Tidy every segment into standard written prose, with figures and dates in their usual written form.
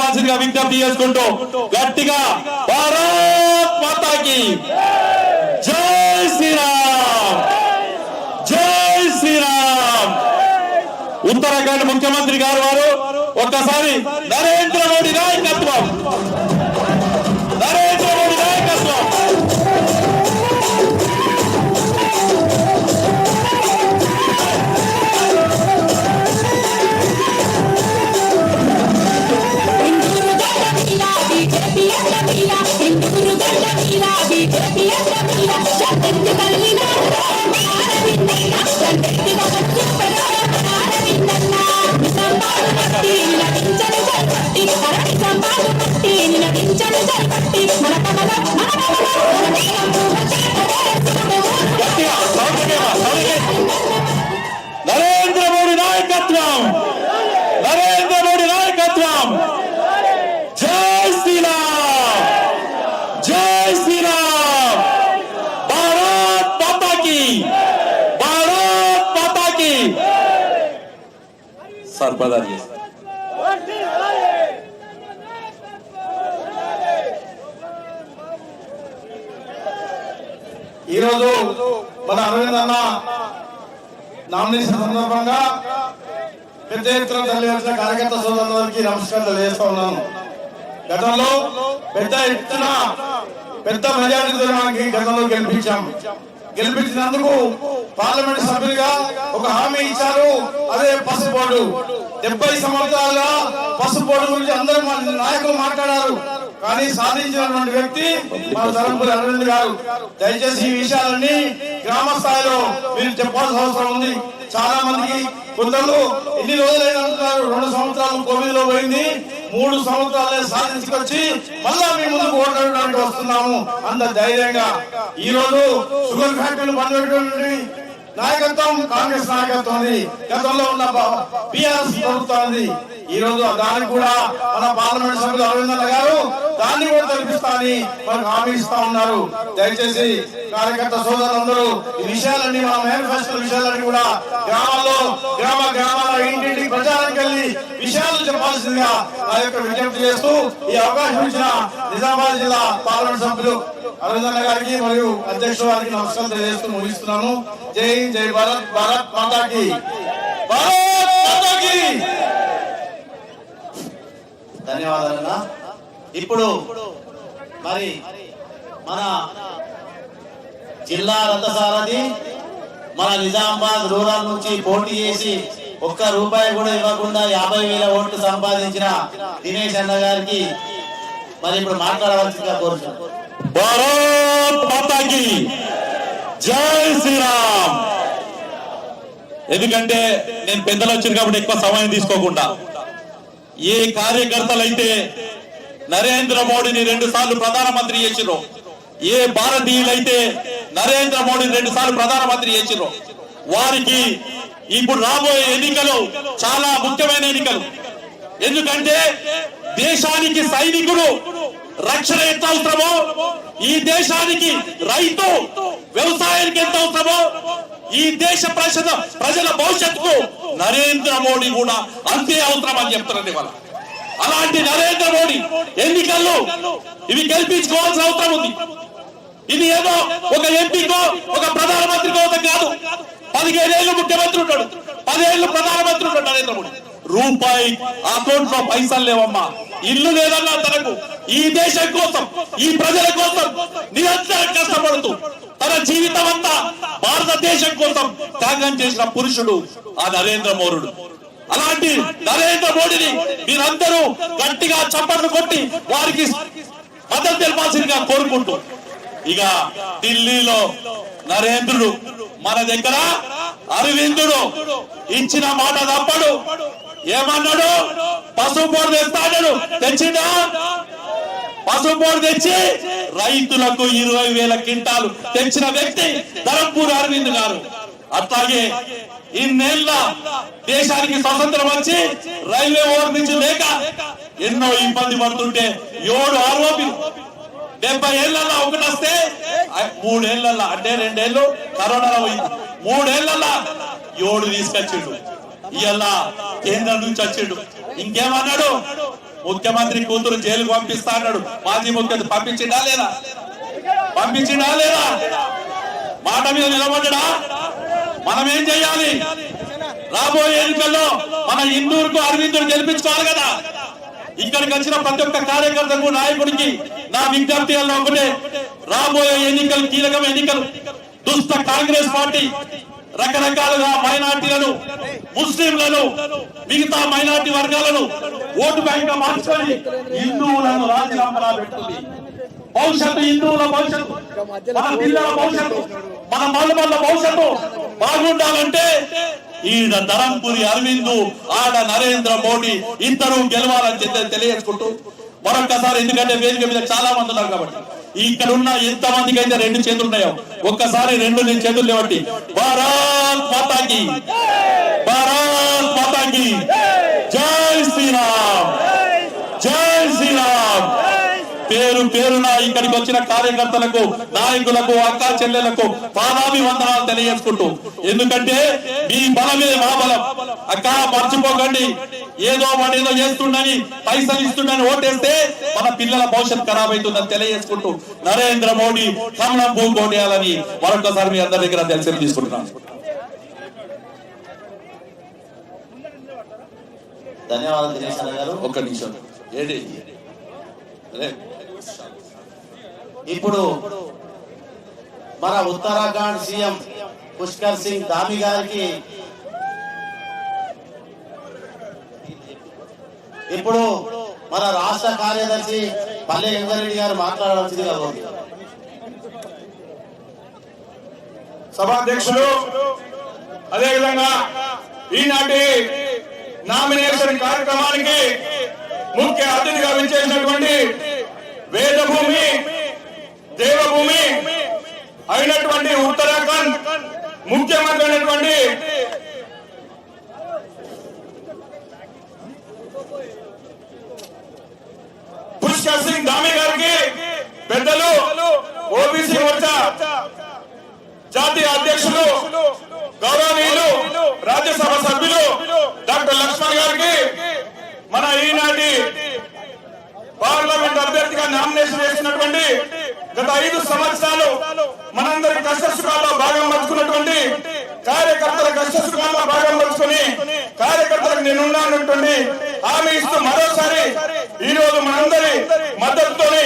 తెలపాల్సిందిగా విజ్ఞప్తి చేసుకుంటూ గట్టిగా భారత్ మాతాకి జై శ్రీరామ్, జై శ్రీరామ్. ఉత్తరాఖండ్ ముఖ్యమంత్రి గారు వారు ఒక్కసారి నరేంద్ర మోడీ నాయకత్వం, నరేంద్ర మోడీ నాయకత్వం. నరేంద్ర మోడీ నాయకత్వం, నరేంద్ర మోడీ నాయకత్వం. జై శ్రీరామ్, జై శ్రీరామ్. భారత్ మాతాకి, భారత్ మాతాకి. సర్పదారి ఈరోజు మన అరవింద్ అన్న నామినేషన్ సందర్భంగా పెద్ద ఎత్తున తరలివచ్చిన కార్యకర్త సోదరులందరికీ నమస్కారం తెలియజేస్తా ఉన్నాను. గతంలో పెద్ద ఎత్తున పెద్ద మెజారిటీతో మనకి గతంలో గెలిపించినందుకు పార్లమెంట్ సభ్యులుగా ఒక హామీ ఇచ్చారు. అదే పసుపు బోర్డు. 70 సంవత్సరాలుగా పసుపు బోర్డు గురించి అందరూ మన నాయకులు మాట్లాడారు. కానీ సాధించినటువంటి వ్యక్తి మన ధర్మపురి అరవింద్ గారు. దయచేసి ఈ విషయాలన్నీ గ్రామ స్థాయిలో మీరు చెప్పాల్సిన అవసరం ఉంది. చాలా మందికి కొందరు ఎన్ని రోజులైనా అంటున్నారు, 2 సంవత్సరాలు కోవిడ్ లో పోయింది, 3 సంవత్సరాలే సాధించుకొచ్చి మళ్ళా మీ ముందుకు ఓటడానికి వస్తున్నాము అంత ధైర్యంగా. ఈ రోజు షుగర్ ఫ్యాక్టరీలు బంద్ నాయకత్వం కాంగ్రెస్ నాయకత్వం, గతంలో ఉన్న టిఆర్ఎస్ ప్రభుత్వం. ఈ రోజు దానికి కూడా మన పార్లమెంట్ సభ్యులు అరవింద్ గారు దాన్ని కూడా తెలిపిస్తానని మనకు హామీ ఇస్తా ఉన్నారు. దయచేసి కార్యకర్త సోదరులందరూ ఈ విషయాలన్నీ, మన మేనిఫెస్టో విషయాలన్నీ కూడా గ్రామాల్లో గ్రామాల ఇంటింటికి ప్రచారానికి వెళ్ళి విషయాలు చెప్పాల్సిందిగా నా యొక్క విజ్ఞప్తి చేస్తూ ఈ అవకాశం ఇచ్చిన నిజామాబాద్ జిల్లా పార్లమెంట్ సభ్యులు అరవింద్ గారికి మరియు అధ్యక్షుడు గారికి నమస్కారం తెలియజేస్తూ ముగిస్తున్నాను. జై జై భారత్, భారత్ మాతాకి, భారత్ మాతాకి. ధన్యవాదాలన్నా. ఇప్పుడు మరి మన జిల్లా రథసారథి మన నిజామాబాద్ రూరల్ నుంచి పోటీ చేసి ₹1 కూడా ఇవ్వకుండా 50,000 ఓట్లు సంపాదించిన దినేష్ అన్న గారికి మరి ఇప్పుడు మాట్లాడవలసిందిగా కోరుతున్నాను. భారత్ మాతాకి జై శ్రీరామ్. ఎందుకంటే నేను పెద్దలు వచ్చాను కాబట్టి ఎక్కువ సమయం తీసుకోకుండా, ఏ కార్యకర్తలు అయితే నరేంద్ర మోడీని 2 సార్లు ప్రధానమంత్రి చేసిరో, ఏ భారతీయులైతే నరేంద్ర మోడీని 2 సార్లు ప్రధానమంత్రి చేసిరో, వారికి ఇప్పుడు రాబోయే ఎన్నికలు చాలా ముఖ్యమైన ఎన్నికలు. ఎందుకంటే దేశానికి సైనికుడు రక్షణ ఎంత అవసరమో, ఈ దేశానికి రైతు వ్యవసాయానికి ఎంత అవసరమో, ఈ దేశ ప్రజల భవిష్యత్తుకు నరేంద్ర మోడీ కూడా అంతే అవసరం అని చెప్తున్నారు ఇవాళ. అలాంటి నరేంద్ర మోడీ ఎన్నికల్లో ఇవి గెలిపించుకోవాల్సిన అవసరం ఉంది. ఇది ఏదో ఒక ఎంపీకో ఒక ప్రధానమంత్రికో కాదు. 15 ఏళ్ళు ముఖ్యమంత్రి ఉంటాడు, 10 ఏళ్ళు ప్రధానమంత్రి ఉంటాడు నరేంద్ర మోడీ. రూపాయి అకౌంట్ లో పైసలు లేవమ్మా, ఇల్లు లేదన్నా తనకు. ఈ దేశం కోసం, ఈ ప్రజల కోసం నిరంతరం కష్టపడుతూ తన జీవితం అంతా భారతదేశం కోసం త్యాగం చేసిన పురుషుడు ఆ నరేంద్ర మోడీ. అలాంటి నరేంద్ర మోడీని మీరందరూ గట్టిగా చప్పట్లు కొట్టి వారికి మద్దతు తెలపాల్సిందిగా కోరుకుంటూ, ఇక ఢిల్లీలో నరేంద్రుడు, మన దగ్గర అరవిందుడు ఇచ్చిన మాట తప్పడు. ఏమన్నాడు? పసుపు బోర్డు తెస్తాడు, తెచ్చిందా? పసుపు బోర్డు తెచ్చి రైతులకు 20,000 క్వింటాలు తెచ్చిన వ్యక్తి ధర్మపురి అరవింద్ గారు. అట్లాగే ఇన్నేళ్ల దేశానికి స్వతంత్రం వచ్చి రైల్వే ఓవర్ నుంచి లేక ఎన్నో ఇబ్బంది పడుతుంటే 7 ఆరోపి 70 ఏళ్లలో ఒకటి వస్తే 3 ఏళ్లలో, అంటే 2 ఏళ్ళు కరోనాలో పోయింది, 3 ఏళ్లలో 7 తీసుకొచ్చిండు. ఇవాళ కేంద్రం నుంచి వచ్చిండు. ఇంకేమన్నాడు? ముఖ్యమంత్రి కూతురు జైలుకు పంపిస్తా అన్నాడు. మాజీ ముఖ్యమంత్రి పంపించిండా లేదా? పంపించిండా లేదా? మాట మీద నిలబడ్డా? మనం ఏం చేయాలి? రాబోయే ఎన్నికల్లో మన ఇందూరుకు అరవిందుడు గెలిపించుకోవాలి కదా. ఇక్కడికి వచ్చిన ప్రతి ఒక్క కార్యకర్తకు నాయకుడికి నా విజ్ఞప్తి ఒకటే, రాబోయే ఎన్నికలు కీలకమైన ఎన్నికలు. దుష్ట కాంగ్రెస్ పార్టీ రకరకాలుగా మైనార్టీలను, ముస్లింలను, మిగతా మైనార్టీ వర్గాలను ఓటు బ్యాంక్ గా మార్చుకొని హిందువులను రాజీనామా పెడుతుంది. భవిష్యత్తు, హిందువుల భవిష్యత్తు, మన పిల్లల భవిష్యత్తు, మన మల్లమల్ల భవిష్యత్తు బాగుండాలంటే ఈడ ధరంపురి అరవింద్, ఆడ నరేంద్ర మోడీ ఇద్దరు గెలవాలని తెలియజేసుకుంటూ మరొక్కసారి, ఎందుకంటే వేదిక మీద చాలా మంది ఉన్నారు కాబట్టి, ఇక్కడ ఉన్న ఎంత మందికి అయితే 2 చేతులు ఉన్నాయో ఒక్కసారి 2 చేతులు లేవండి. భారత్ మాతాకి, భారత్ మాతాకి జై శ్రీరామ్, జై శ్రీరామ్. పేరు పేరున ఇక్కడికి వచ్చిన కార్యకర్తలకు, నాయకులకు, అక్కా చెల్లెలకు పాదాభివందనాలు తెలియజేసుకుంటూ, ఎందుకంటే మీ బలమే మా బలం. అక్క మర్చిపోకండి, ఏదో చేస్తుండని, పైసలు ఇస్తుండని ఓటేస్తే మన పిల్లల భవిష్యత్తు ఖరాబ్ అవుతుందని తెలియజేసుకుంటూ నరేంద్ర మోడీ కమలం భూ కోటేయాలని మరొకసారి మీ అందరి దగ్గర తెలిసి తీసుకుంటున్నాను. ధన్యవాదాలు దినేష్ అన్న గారు. ఒక్క నిమిషం. ఏంటి ఇప్పుడు మన ఉత్తరాఖండ్ సీఎం పుష్కర్ సింగ్ ధామి గారికి ఇప్పుడు మన రాష్ట్ర కార్యదర్శి పల్లె వెంకరెడ్డి గారు మాట్లాడవలసిందిగా కోరుతున్నారు. సభాధ్యక్షులు, అదేవిధంగా ఈనాటి నామినేషన్ కార్యక్రమానికి ముఖ్య అతిథిగా విచ్చేసినటువంటి వేదభూమి, దేవభూమి అయినటువంటి ఉత్తరాఖండ్ ముఖ్యమంత్రి అయినటువంటి పుష్కర్ సింగ్ ధామి గారికి, పెద్దలు ఓబీసీ మోర్చా జాతీయ అధ్యక్షులు గౌరవనీయులు రాజ్యసభ సభ్యులు డాక్టర్ లక్ష్మణ్ గారికి, మన ఈనాటి పార్లమెంట్ అభ్యర్థిగా నామినేషన్ చేసినటువంటి గత 5 సంవత్సరాలు మనందరి కష్ట సుఖాల్లో భాగం పంచుకున్నటువంటి కార్యకర్తల కష్ట సుఖాల్లో భాగం పంచుకొని కార్యకర్తలకు నేనున్నానటువంటి హామీ ఇస్తూ మరోసారి ఈ రోజు మనందరి మద్దతుతోని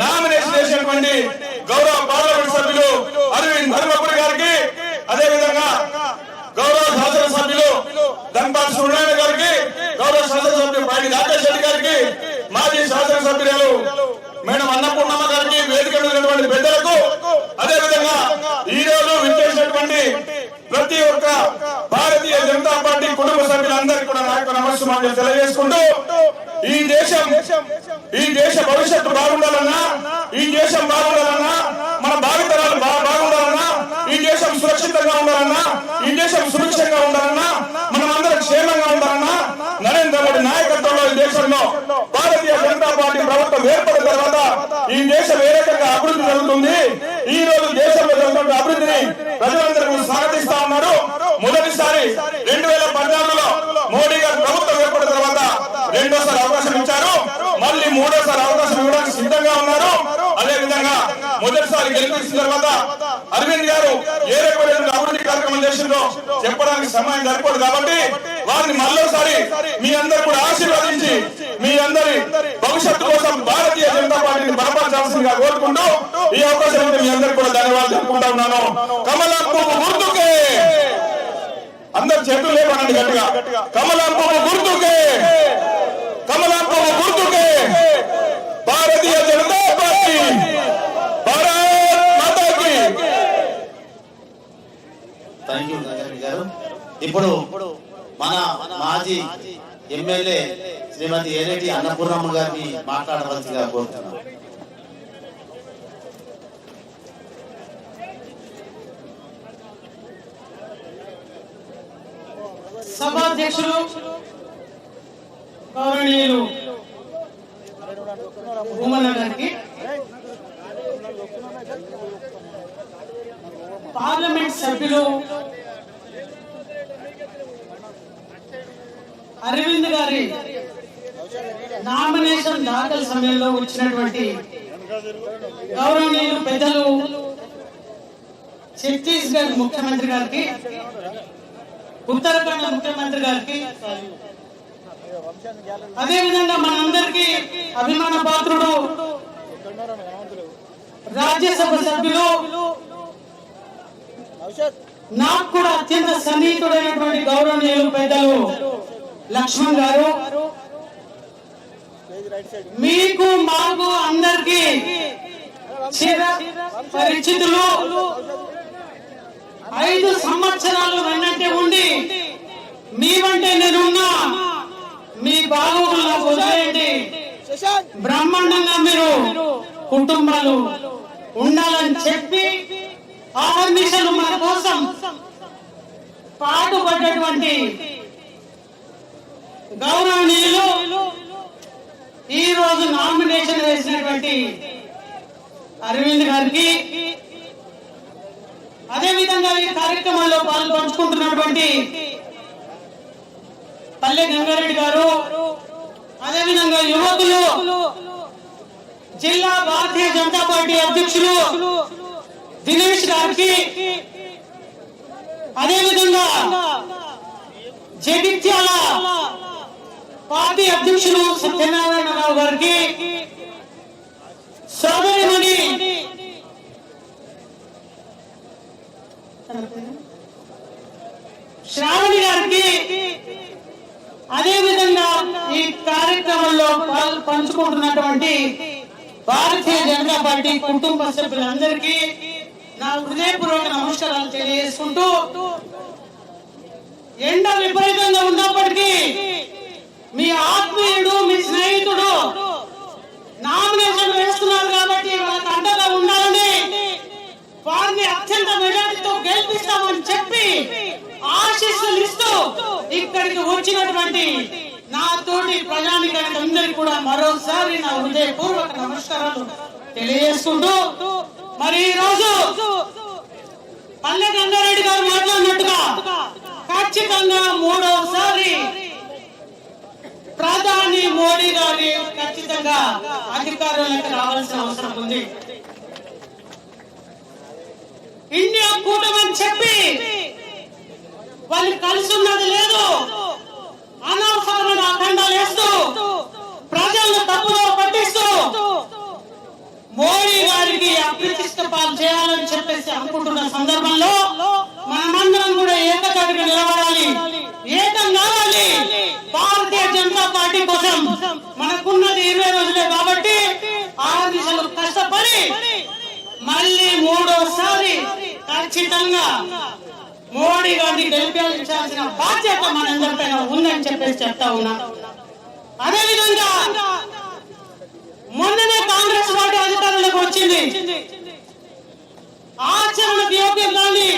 నామినేషన్ చేసినటువంటి గౌరవ పార్లమెంట్ సభ్యులు అరవింద్ ధర్మపురి గారికి, అదేవిధంగా గౌరవ శాసనసభ్యులు ధన్పాల్ సూర్యనారాయణ గారికి, గౌరవ శాసనసభ్యులు పైడి రాకేష్ రెడ్డి గారికి, మాజీ శాసనసభ్యులు మేడం అన్నపూర్ణమ్మ గారికి, వేదిక మీద ఉన్నటువంటి పెద్దలకు, అదేవిధంగా ఈ రోజు విచ్చేసినటువంటి ప్రతి ఒక్క భారతీయ జనతా పార్టీ కుటుంబ సభ్యులందరికీ కూడా నా యొక్క నమస్కారాలు తెలియజేసుకుంటూ, ఈ దేశ భవిష్యత్తు బాగుండాలన్నా, ఈ దేశం బాగుండాలన్నా, మన భావితరాలు బాగుండాలన్నా, ఈ దేశం సురక్షితంగా ఉండాలన్నా, ఈ దేశం సురక్షంగా ఉండాలన్నా, మనం అందరం క్షేమంగా ఉండాలన్నా, నరేంద్ర మోడీ నాయకత్వంలో ఈ దేశంలో భారతీయ జనతా పార్టీ ప్రభుత్వం ఏర్పడిన తర్వాత ఈ దేశం ఏ రకంగా అభివృద్ధి జరుగుతుంది, ఈ రోజు దేశంలో జరుగుతున్న అభివృద్ధిని ప్రజలందరూ స్వాగతిస్తా ఉన్నారు. మొదటిసారి 2014లో మోడీ గారు ప్రభుత్వం ఏర్పడిన తర్వాత రెండోసారి అవకాశం ఇచ్చారు, మళ్ళీ మూడోసారి అవకాశం ఇవ్వడానికి సిద్ధంగా ఉన్నారు. అదేవిధంగా మొదటిసారి గెలిపించిన తర్వాత అరవింద్ గారు ఏ రకమైన అభివృద్ధి కార్యక్రమం చేసిందో చెప్పడానికి సమయం సరిపోదు కాబట్టి వారిని మరోసారి మీ అందరూ కూడా ఆశీర్వదించి మీ అందరి భవిష్యత్తు కోసం భారతీయ జనతా పార్టీని బలపరచాల్సిందిగా కోరుకుంటూ ఈ అవకాశం మీ అందరికీ కూడా ధన్యవాదాలు చెప్పుకుంటా ఉన్నాను. కమలం పువ్వు గుర్తుకే, అందరు చేతులు లేపనండి గట్టిగా, కమలం పువ్వు గుర్తుకే, కమలం పువ్వు గుర్తుకే, భారతీయ జనతా పార్టీ, భారత్ మాతాకి. థ్యాంక్ యూ వెంకరెడ్డి గారు. ఇప్పుడు మన మాజీ ఎమ్మెల్యే శ్రీమతి ఏరెడ్డి అన్నపూర్ణమ్మ గారిని మాట్లాడవలసిగా కోరుతున్నాను. సభాధ్యక్షులు గౌరవనీయులు భూమన్న గారికి, పార్లమెంట్ సభ్యులు అరవింద్ గారి నామినేషన్ దాఖలు సమయంలో వచ్చినటువంటి గౌరవనీయులు పెద్దలు ఛత్తీస్గఢ్ ముఖ్యమంత్రి గారికి, ఉత్తరాఖండ్ ముఖ్యమంత్రి గారికి, అదేవిధంగా మనందరికీ అభిమాన పాత్రుడు రాజ్యసభ సభ్యులు, నాకు కూడా అత్యంత సన్నిహితుడైనటువంటి గౌరవనీయులు పెద్దలు లక్ష్మణ్ గారు, మీకు మాకు అందరికీ చిర పరిచితులు, 5 సంవత్సరాలు వెన్నంటే ఉండి మీ వంటే నేనున్నా, మీ బాగోగులు నాకు వదిలేయండి, బ్రహ్మాండంగా మీరు కుటుంబాలు ఉండాలని చెప్పి ఆహర్నిశలు మన కోసం పాటుపడ్డటువంటి గౌరవనీయులు, ఈ రోజు నామినేషన్ వేసినటువంటి అరవింద్ గారికి, అదే విధంగా ఈ కార్యక్రమంలో పాల్పంచుకుంటున్నటువంటి పల్లె గంగారెడ్డి గారు, అదే విధంగా యువకులు, జిల్లా భారతీయ జనతా పార్టీ అధ్యక్షులు దినేష్ గారికి, అదే విధంగా జగిత్యాల పార్టీ అధ్యక్షులు సత్యనారాయణరావు గారికి, సోదరిమణి శ్రావణి గారికి, అదే విధంగా ఈ కార్యక్రమంలో పంచుకుంటున్నటువంటి భారతీయ జనతా పార్టీ కుటుంబ సభ్యులందరికీ నా హృదయపూర్వక నమస్కారాలు తెలియజేసుకుంటూ, ఎండ విపరీతంగా ఉన్నప్పటికీ మీ ఆత్మీయుడు, మీ స్నేహితుడు నామినేషన్ వేస్తున్నారు కాబట్టి వాళ్ళకి అండగా ఉండాలని, వారిని అత్యంత మెజారిటీతో గెలిపిస్తామని చెప్పి ఆశీస్సులు ఇస్తూ ఇక్కడికి వచ్చినటువంటి నా తోటి ప్రజానికానికి అందరికీ కూడా మరోసారి నా హృదయపూర్వక నమస్కారాలు తెలియజేసుకుంటూ, మరి ఈ రోజు పల్లె గంగారెడ్డి గారు మాట్లాడినట్టుగా ఖచ్చితంగా 3వసారి ప్రధాని మోడీ గారి ఖచ్చితంగా అధికారంలోకి రావాల్సిన అవసరం ఉంది. ఇండియా కూటమి చెప్పి వాళ్ళు కలిసి ఉన్నది లేదు, అనవసరమైన అఖండాలు వేస్తూ ప్రజలను తప్పుదో పట్టిస్తూ మోడీ గారికి అప్రతిష్ట పాలు చేయాలని చెప్పేసి అనుకుంటున్న సందర్భంలో మనమందరం కూడా ఏకతాటిగా నిలబడాలి, ఏకం కావాలి. భారతీయ జనతా పార్టీ కోసం మనకున్నది 20 రోజులే కాబట్టి 6 దిశలు కష్టపడి మళ్ళీ 3వసారి ఖచ్చితంగా మోడీ గారిని గెలిపించాల్సిన బాధ్యత మనందరిపైన ఉందని చెప్పేసి చెప్తా ఉన్నా. అదేవిధంగా మొన్ననే కాంగ్రెస్ పార్టీ అధికారంలోకి వచ్చింది, ఆచరణకు యోగ్యంగాని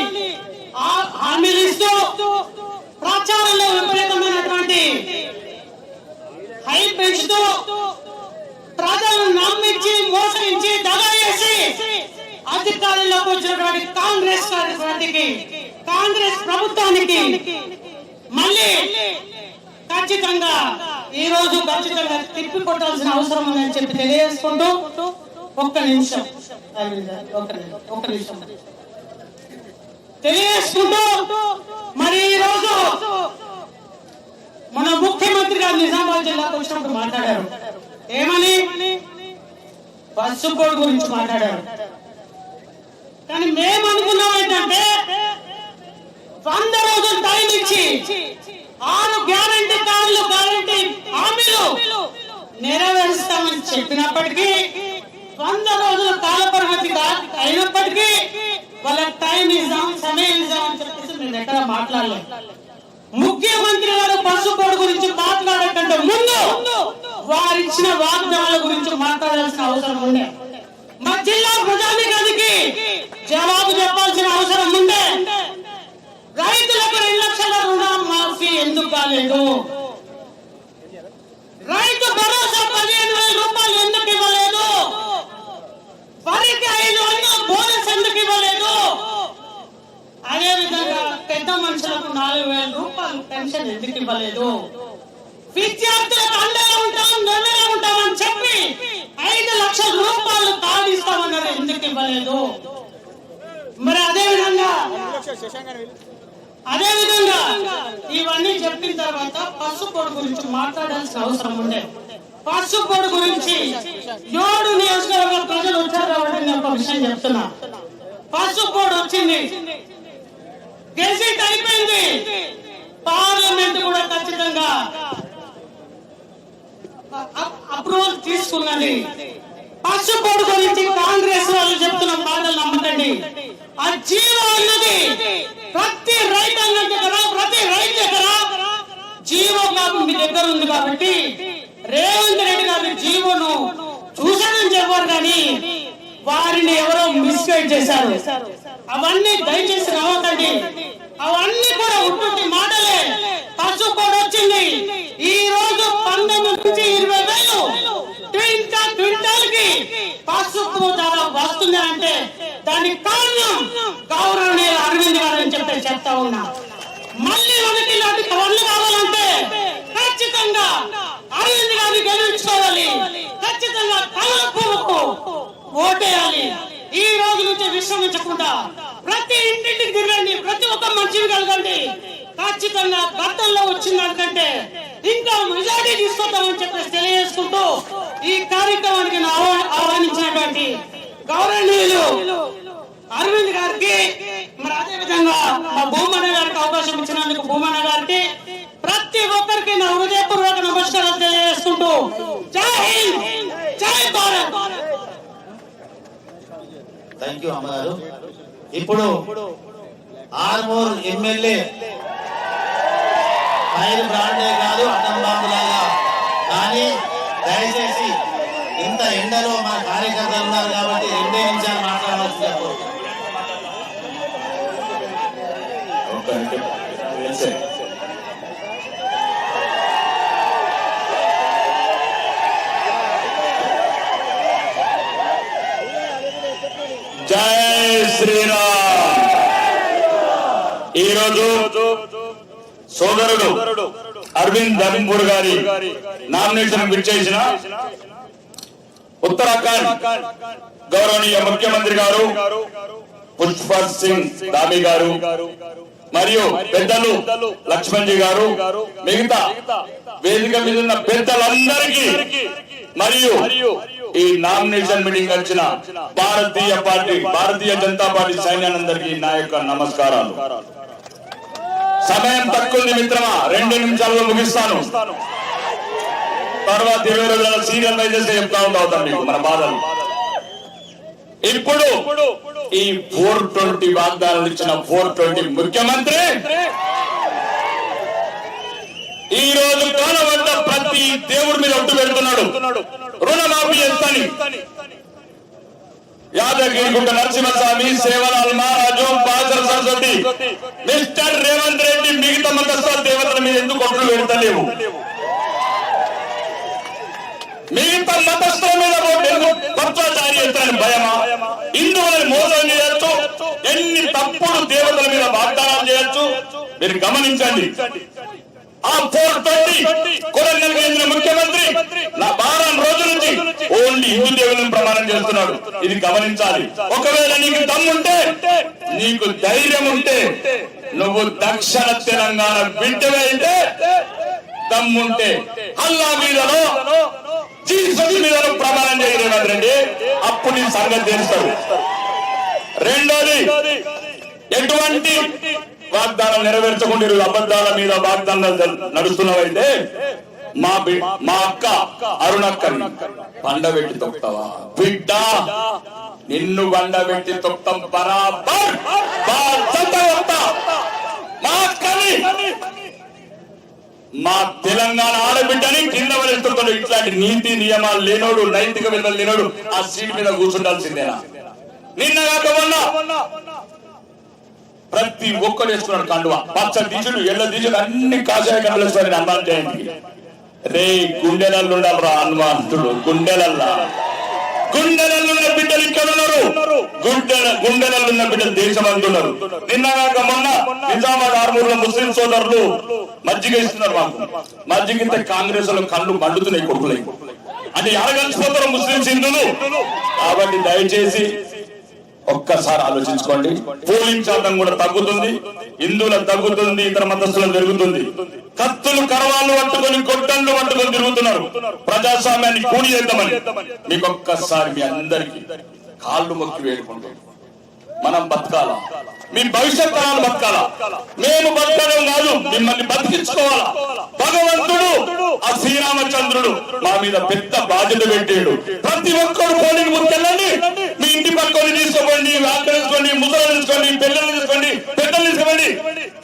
హామీలు ఇస్తూ ప్రచారంలో విపరీతమైనటువంటి హై పెంచుతూ ప్రజలను నమ్మించి మోసరించి దగా చేసి అధికారంలోకి వచ్చినటువంటి కాంగ్రెస్ పార్టీకి, కాంగ్రెస్ ప్రభుత్వానికి మళ్ళీ ఖచ్చితంగా ఈ రోజు ఖచ్చితంగా తిప్పి కొట్టాల్సిన అవసరం ఉందని చెప్పి తెలియజేసుకుంటూ, ఒక్క నిమిషం తెలియజేసుకుంటూ, మరి ఈ రోజు మన ముఖ్యమంత్రి గారు నిజామాబాద్ జిల్లాకు వచ్చినప్పుడు మాట్లాడారు. ఏమని? బస్సు కోడ్ గురించి మాట్లాడారు. కానీ మేము అనుకున్నాం ఏంటంటే 100 రోజులు టైం ఇచ్చి 6 గ్యారంటీ కార్డులు, గ్యారంటీ హామీలు నెరవేరుస్తామని చెప్పినప్పటికీ 100 రోజుల కాల పరిమితి అయినప్పటికీ వాళ్ళకి టైం ఇద్దాం, సమయం ఇద్దాం అని చెప్పేసి మేము ఎక్కడ మాట్లాడలేదు. ముఖ్యమంత్రి గారు బస్సు కోడ్ గురించి మాట్లాడకంటే ముందు వారు ఇచ్చిన వాగ్దానాల గురించి మాట్లాడాల్సిన అవసరం ఉండే, మా జిల్లా ప్రజానికానికి జవాబు చెప్పాల్సిన అవసరం ఉండే. రైతులకు 2 లక్షల రుణమాఫీ ఎందుకు కాలేదు? రైతు భరోసా 15,000 రూపాయలు ఎందుకు ఇవ్వలేదు? వరికి 500 బోనస్ ఎందుకు ఇవ్వలేదు? అదే విధంగా పెద్ద మనుషులకు 4,000 రూపాయలు పెన్షన్ ఎందుకు ఇవ్వలేదు? విద్యార్థులకు అండగా ఉంటాం, లేదు. మరి అదే విధంగా ఇవన్నీ చెప్పిన తర్వాత పసుపోడు గురించి మాట్లాడాల్సిన అవసరం ఉండే. పసుపోడు గురించి 7 నియోజకవర్గ ప్రజలు వచ్చారు కాబట్టి నేను ఒక విషయం చెప్తున్నా. పసుపోడు వచ్చింది, గెజిట్ అయిపోయింది, పార్లమెంట్ కూడా ఖచ్చితంగా అప్రూవల్ తీసుకున్నది. పసుపోడు గురించి కాంగ్రెస్ వాళ్ళు చెప్తున్న మాటలు నమ్మకండి. ఆ జీవో అన్నది ప్రతి రైతాంగం దగ్గర, ప్రతి రైతు దగ్గర జీవో కాపు మీ దగ్గర ఉంది కాబట్టి రేవంత్ రెడ్డి గారి జీవోను చూసానని చెప్పారు కానీ వారిని ఎవరో మిస్గైడ్ చేశారు. అవన్నీ దయచేసి నమ్మకండి. అవన్నీ కూడా ఉట్టి మాటలే. పసుపోడు వచ్చింది. ఈ రోజు 19 నుంచి 20,000 క్వింటాల్కి పసుపు ధర వస్తుంది అంటే దానికి కారణం గౌరవనీయులు అరవింద్ గారు అని చెప్తా ఉన్నా. మళ్ళీ మనకి ఇలాంటి పనులు కావాలంటే ఖచ్చితంగా అరవింద్ గారిని గెలిపించుకోవాలి. ఖచ్చితంగా కమలపువ్వుకు ఓటేయాలి. ఈ రోజు నుంచి విశ్రమించకుండా ప్రతి ఇంటింటికి తిరగండి, ప్రతి ఒక్క మనిషిని కలగండి. ఖచ్చితంగా గతంలో వచ్చిన దానికంటే ఇంకా మెజారిటీ తీసుకొద్దామని చెప్పేసి తెలియజేసుకుంటూ ఈ కార్యక్రమానికి ఆహ్వానించినటువంటి గౌరవనీయులు అరవింద్ గారికి, మరి అదే విధంగా మా భూమన్న గారికి అవకాశం ఇచ్చినందుకు భూమన్న గారికి ప్రతి ఒక్కరికి నా హృదయపూర్వక నమస్కారాలు తెలియజేసుకుంటూ జై హింద్, జై భారత్. థ్యాంక్ యూ అమ్మగారు. ఇప్పుడు ఆర్మూర్ ఎమ్మెల్యే ఫైర్ బ్రాండే కాదు, అడ్డం బాంబులాగా. కానీ దయచేసి ఇంత ఎండలో మా కార్యకర్తలు ఉన్నారు కాబట్టి 2 నిమిషాలు మాట్లాడవచ్చు. జై శ్రీరామ్. ఈరోజు సోదరుడు అరవింద్ ధర్మపూర్ గారి నామినేషన్ విచ్చేసిన ఉత్తరాఖండ్ గౌరవనీయ ముఖ్యమంత్రి గారు పుష్పర్ సింగ్ ధామి గారు మరియు పెద్దలు లక్ష్మణ్ జీ గారు, మిగతా వేదిక మీద ఉన్న పెద్దలందరికీ మరియు ఈ నామినేషన్ మీటింగ్ వచ్చిన భారతీయ జనతా పార్టీ సైన్యానందరికీ నా యొక్క నమస్కారాలు. సమయం తక్కువ మిత్రమా, 2 నిమిషాల్లో ముగిస్తాను. తర్వాత 20 రోజుల సీరియల్ వైజెస్ చెప్తా ఉంటాం మీకు మన బాధలు. ఇప్పుడు ఈ 420 వాగ్దానాలు ఇచ్చిన 420 ముఖ్యమంత్రి ఈ రోజు కాలవద్ద ప్రతి దేవుడి మీద ఒట్టు పెడుతున్నాడు. రుణమాఫీ చేస్తాని యాదగిరిగుట్ట నరసింహస్వామి, సేవలాల్ మహారాజు, పాసర సరస్వతి, మిస్టర్ రేవంత్ రెడ్డి మిగతా మతస్థ దేవతల మీద ఎందుకు ఒట్లు పెడతలేవు? మిగతా మతస్థుల మీద పత్రాచారి చేస్తారని భయమా? హిందువులను మోసం చేయొచ్చు, ఎన్ని తప్పుడు దేవతల మీద వాగ్దానాలు చేయొచ్చు. మీరు గమనించండి. ఆ 420 కొడంగల్ కేంద్ర ముఖ్యమంత్రి నా 12 రోజుల నుంచి ఓన్లీ హిందూ దేవులను ప్రమాణం చేస్తున్నాడు. ఇది గమనించాలి. ఒకవేళ నీకు దమ్ముంటే, నీకు ధైర్యం ఉంటే, నువ్వు దక్షిణ తెలంగాణ బిడ్డవే అయితే దమ్ముంటే అల్లా మీదలో జీసస్ మీదలో ప్రమాణం చేయలేదండి. అప్పుడు నీ సంగతి తెలుస్తాడు. రెండోది, ఎటువంటి వాగ్దానం నెరవేర్చకుండా అబద్ధాల మీద వాగ్దానాలు నడుస్తున్నావైతే మా అక్క అరుణక్కని పండబెట్టి తొక్తావా బిడ్డ? నిన్ను బండబెట్టి తొక్తాం బరాబర్. మా అక్కని, మా తెలంగాణ ఆడబిడ్డని కింద వదిలిస్తున్నాడు. ఇట్లాంటి నీతి నియమాలు లేనోడు, నైతిక విలువలు లేనోడు ఆ సీట్ మీద కూర్చుండాల్సిందేనా? నిన్న కాక మొన్న ప్రతి ఒక్కరు వేసుకున్నాడు కండువా, పచ్చ దీచుడు, ఎల్ల దీచుడు, అన్ని కాషాయ కండులు వేసుకొని హనుమాన్ జయంతి. రే గుండెలల్లో ఉండాలరా హనుమంతుడు. గుండెలల్లో ఉన్న బిడ్డలు ఇక్కడ ఉన్నారు. గుండెలలో ఉన్న బిడ్డలు దేశమంతున్నారు. నిన్న కాక మొన్న నిజామాబాద్ ఆర్మూర్లో ముస్లిం సోదరులు మజ్జిగ ఇస్తున్నారు. మాకు మజ్జిగ ఇంత కాంగ్రెస్ లో కళ్ళు మండుతున్నాయి కొడుకులై. అంటే ఎడగలిసిపోతారు ముస్లింస్ హిందువులు. కాబట్టి దయచేసి ఒక్కసారి ఆలోచించుకోండి. పోలింగ్ శాతం కూడా తగ్గుతుంది, హిందువులకు తగ్గుతుంది, ఇతర మతస్థులకు పెరుగుతుంది. కత్తులు కరవాళ్ళు పట్టుకొని గొడ్డళ్ళు పట్టుకొని తిరుగుతున్నారు ప్రజాస్వామ్యాన్ని కూని చేద్దామని. మీకు ఒక్కసారి మీ అందరికి కాళ్ళు మొక్కి వేడుకుంటాం, మనం బతకాలా, మీ భవిష్యత్ తరాలు బతకాలా. మేము బతకడం కాదు, మిమ్మల్ని బతికించుకోవాలా. భగవంతుడు ఆ శ్రీరామచంద్రుడు మా మీద పెద్ద బాధ్యత పెట్టాడు. ప్రతి ఒక్కరు పోలింగ్ బూత్ వెళ్ళండి, మీ ఇంటి పక్కని తీసుకోండి, వ్యాఖ్యలు తీసుకోండి, ముసలు తీసుకోండి, పిల్లలు తీసుకోండి, పెద్దలు తీసుకోండి.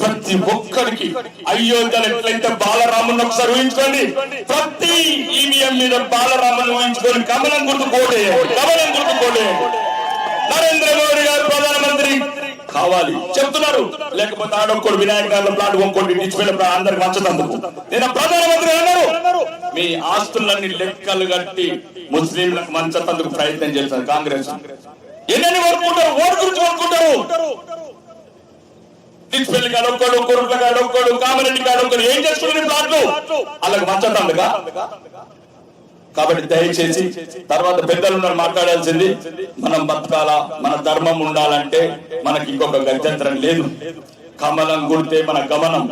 ప్రతి ఒక్కరికి అయోధ్యలో ఎట్లయితే బాలరాముని ఒకసారి ఊహించుకోండి, ప్రతి ఈవీఎం మీద బాలరాముని ఊహించుకొని కమలం గుర్తు కోటేయండి, కమలం గుర్తు కోటేయండి. నరేంద్ర మోడీ గారు ప్రధానమంత్రి కావాలి చెప్తున్నారు, లేకపోతే ఆడొక్కడు వినాయక గారి ప్లాట్ కొనుక్కోండి, ఇచ్చిపోయిన అందరికి మంచదందుకు. నేను ప్రధానమంత్రి అన్నారు, మీ ఆస్తులన్నీ లెక్కలు కట్టి ముస్లింలకు మంచతందుకు ప్రయత్నం చేస్తారు కాంగ్రెస్. ఎన్నెన్ని కోరుకుంటారు, ఓటు గురించి కోరుకుంటారు. ఇచ్చిపల్లి కాడొక్కడు, కొరుట్ల కాడొక్కడు, కామారెడ్డి కాడొక్కడు ఏం చేసుకుంటారు ప్లాట్లు, వాళ్ళకి మంచతందుగా. కాబట్టి దయచేసి తర్వాత పెద్దలు మాట్లాడాల్సింది, మనం బతకాలా, మన ధర్మం ఉండాలంటే మనకి ఇంకొక గత్యంతరం లేదు. కమలం గుర్తే మన గమనం.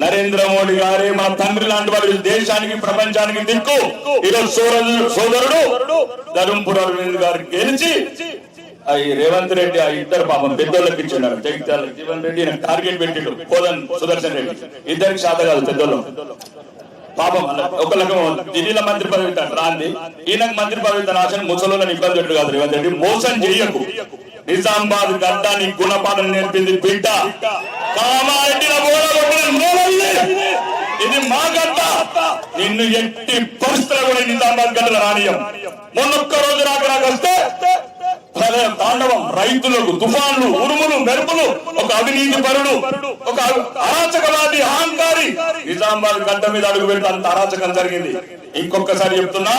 నరేంద్ర మోడీ గారే మన తండ్రి లాంటి వాడు, దేశానికి ప్రపంచానికి దిక్కు. ఈరోజు సోదరుడు ధర్మపుర అరవింద్ గారు గెలిచి రేవంత్ రెడ్డి ఆ ఇద్దరు పాపం పెద్దోళ్ళకి ఇచ్చాడు. జగిత్యాల జీవన్ రెడ్డి టార్గెట్ పెట్టిండు, కోదన్ సుదర్శన్ రెడ్డి, ఇద్దరికి శాత కాదు పెద్దోళ్ళు. పాపం ఒకళ్ళకి ఢిల్లీలో మంత్రి పదవి రాంది, ఈయనకు మంత్రి పదవి రాసిన ముసలోళ్ళని ఇబ్బంది పెట్టు కాదు. రేవంత్ రెడ్డి మోసం చెయ్యకు. నిజామాబాద్ గడ్డాన్ని గుణపాఠం నేర్పింది బిడ్డ. ఇది మా గడ్డ, నిన్ను ఎట్టి పరిస్థితులు కూడా నిజామాబాద్ గడ్డలు రానియం. మొన్నొక్క రోజు నాకు వస్తే తాండవం, రైతులకు తుఫాన్లు, ఉరుములు, మెరుపులు, ఒక అవినీతి పరుడు, ఒక అరాచకవాది, అహంకారి నిజామాబాద్ గడ్డ మీద అడుగు పెడితే అంత అరాచకం జరిగింది. ఇంకొకసారి చెప్తున్నా,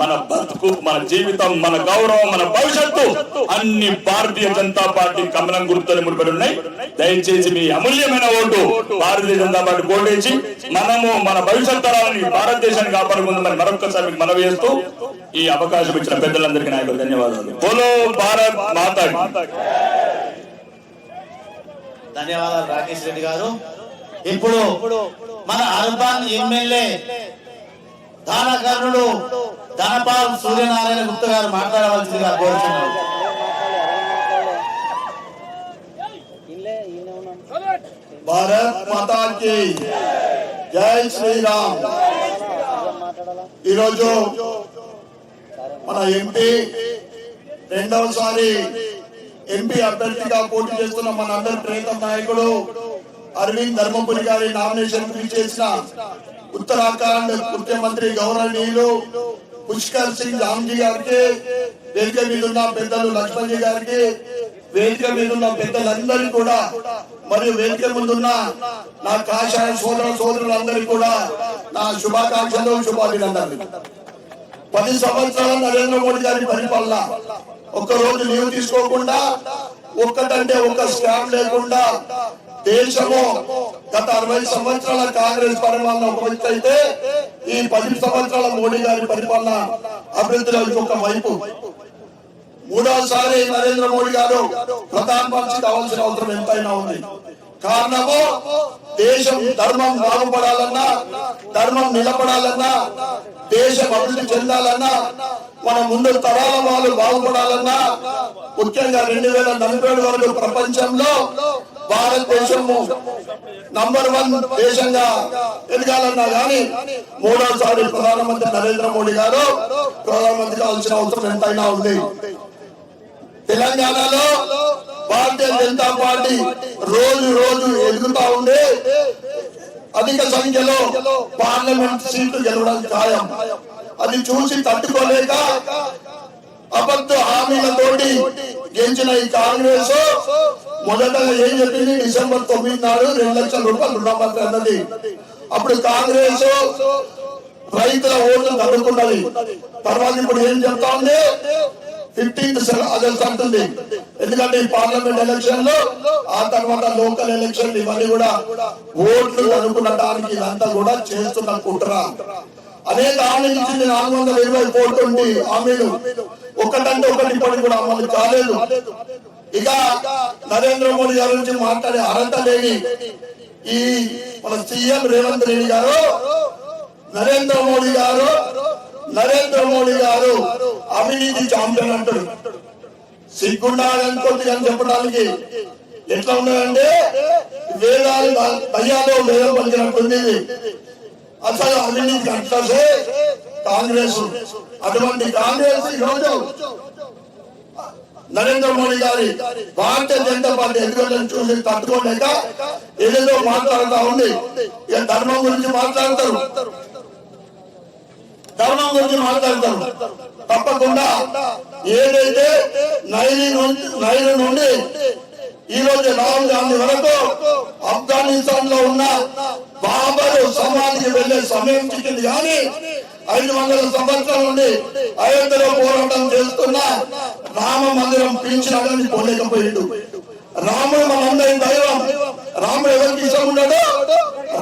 మన బతుకు, మన జీవితం, మన గౌరవం, మన భవిష్యత్తు అన్ని భారతీయ జనతా పార్టీ కమలం గుర్తులు ముడిపడి ఉన్నాయి. దయచేసి మీ అమూల్యమైన ఓటు భారతీయ జనతా పార్టీ ఓటేసి మనము మన భవిష్యత్ తరాలని భారతదేశాన్ని కాపాడుకుందామని మరొకసారి మీకు మనవి చేస్తూ ఈ అవకాశం ఇచ్చిన పెద్దలందరికీ నాయకులు ధన్యవాదాలు. బోలో భారత్ మాతా కీ. ధన్యవాదాలు రాకేష్ రెడ్డి గారు. ఇప్పుడు మన అర్బన్ ఎమ్మెల్యే దానకర్ణుడు ధనపాల్ సూర్యనారాయణ గుప్తా గారు మాట్లాడవలసిందిగా కోరుచున్నారు. భారత్ మాతా కీ జై శ్రీరామ్. ఈరోజు మన ఎంపీ రెండవసారి ఎంపీ అభ్యర్థిగా పోటీ చేస్తున్న మన అందరి ప్రియతమ నాయకుడు అరవింద్ ధర్మపురి గారి నామినేషన్ చేసిన ఉత్తరాఖండ్ ముఖ్యమంత్రి గౌరవనీయులు పుష్కర్ సింగ్ ధామ్జీ గారికి, వేదిక మీద ఉన్న పెద్దలు లక్ష్మణ్జీ గారికి, వేదిక మీద ఉన్న పెద్దలందరికీ కూడా, మరియు వేదిక ముందున్న నా కాషాయ సోదరులందరికీ కూడా నా శుభాకాంక్షలు, శుభాభినందనలు. 10 సంవత్సరాల నరేంద్ర మోడీ గారి పరిపాలన, ఒక్కరోజు లీవ్ తీసుకోకుండా, ఒక్కటంటే ఒక్క స్కామ్ లేకుండా దేశము గత 60 సంవత్సరాల కాంగ్రెస్ పరిపాలన ఒక వైపు అయితే, ఈ 10 సంవత్సరాల మోడీ గారి పరిపాలన అభివృద్ధిలో ఒక వైపు. మూడవసారి నరేంద్ర మోడీ గారు ప్రధానమంత్రి కావాల్సిన అవసరం ఎంతైనా ఉంది. కారణము, దేశం ధర్మం బాగుపడాలన్నా, ధర్మం నిలబడాలన్నా, దేశం అభివృద్ధి చెందాలన్నా, మన ముందు తరాల వాళ్ళు బాగుపడాలన్నా, ముఖ్యంగా 2047 వరకు ప్రపంచంలో భారతదేశము నంబర్ 1 దేశంగా ఎదగాలన్నా గానీ మూడోసారి ప్రధానమంత్రి నరేంద్ర మోడీ గారు ప్రధానమంత్రి కావాల్సిన అవసరం ఎంతైనా ఉంది. తెలంగాణలో భారతీయ జనతా పార్టీ రోజు రోజు ఎదుగుతా ఉంది. అధిక సంఖ్యలో పార్లమెంట్ సీట్లు గెలవడం ఖాయం. అది చూసి తట్టుకోలేక అబద్ధ హామీలతోటి గెలిచిన ఈ కాంగ్రెస్ మొదటగా ఏం చెప్పింది, డిసెంబర్ 9 నాడు 2 లక్షల రూపాయలు రుణమాఫీ అన్నది. అప్పుడు కాంగ్రెస్ రైతుల ఓట్లు తగ్గుతున్నది. తర్వాత ఇప్పుడు ఏం చెప్తా ఉంది, 15th ఆగస్ట్ అంటుంది. ఎందుకంటే ఈ పార్లమెంట్ ఎలక్షన్ లో, ఆ తర్వాత లోకల్ ఎలక్షన్, ఇవన్నీ కూడా ఓట్లు అనుకునడానికి ఇదంతా కూడా చేస్తున్న కుట్ర. అనేక హామీలు ఇచ్చింది, 420 కోట్లు హామీలు, ఒకటంటే ఒకటి ఇప్పటికి కూడా అమలు కాలేదు. ఇక నరేంద్ర మోడీ గారి గురించి మాట్లాడే అర్హత లేని ఈ మన సీఎం రేవంత్ రెడ్డి గారు నరేంద్ర మోడీ గారు అవినీతి ఛాంపియన్ అంటాడు. సిగ్గుండాలనుకోండి అని చెప్పడానికి ఎట్లా ఉన్నాయంటే వేదాలు దయ్యాలో వేదం పలికినట్టుంది. అసలు అవినీతి అంటారే కాంగ్రెస్. అటువంటి కాంగ్రెస్ ఈరోజు నరేంద్ర మోడీ గారి భారతీయ జనతా పార్టీ ఎదుగుదలను చూసి తట్టుకోలేక ఏదేదో మాట్లాడుతూ ఉంది. ఇక ధర్మం గురించి మాట్లాడతారు. తప్పకుండా ఏదైతే నైలు నుండి ఈ రోజు రాహుల్ గాంధీ వరకు ఆఫ్ఘనిస్తాన్ లో ఉన్న బాబరు సమాధికి వెళ్లే సమయం చిక్కింది. కానీ 500 సంవత్సరాల నుండి అయోధ్యలో పోరాటం చేస్తున్న రామ మందిరం పీల్చినని పోలేకపోయాడు. రాముడు మనందరి దైవం. రాముడు ఎవరికి ఇష్టం ఉన్నాడు?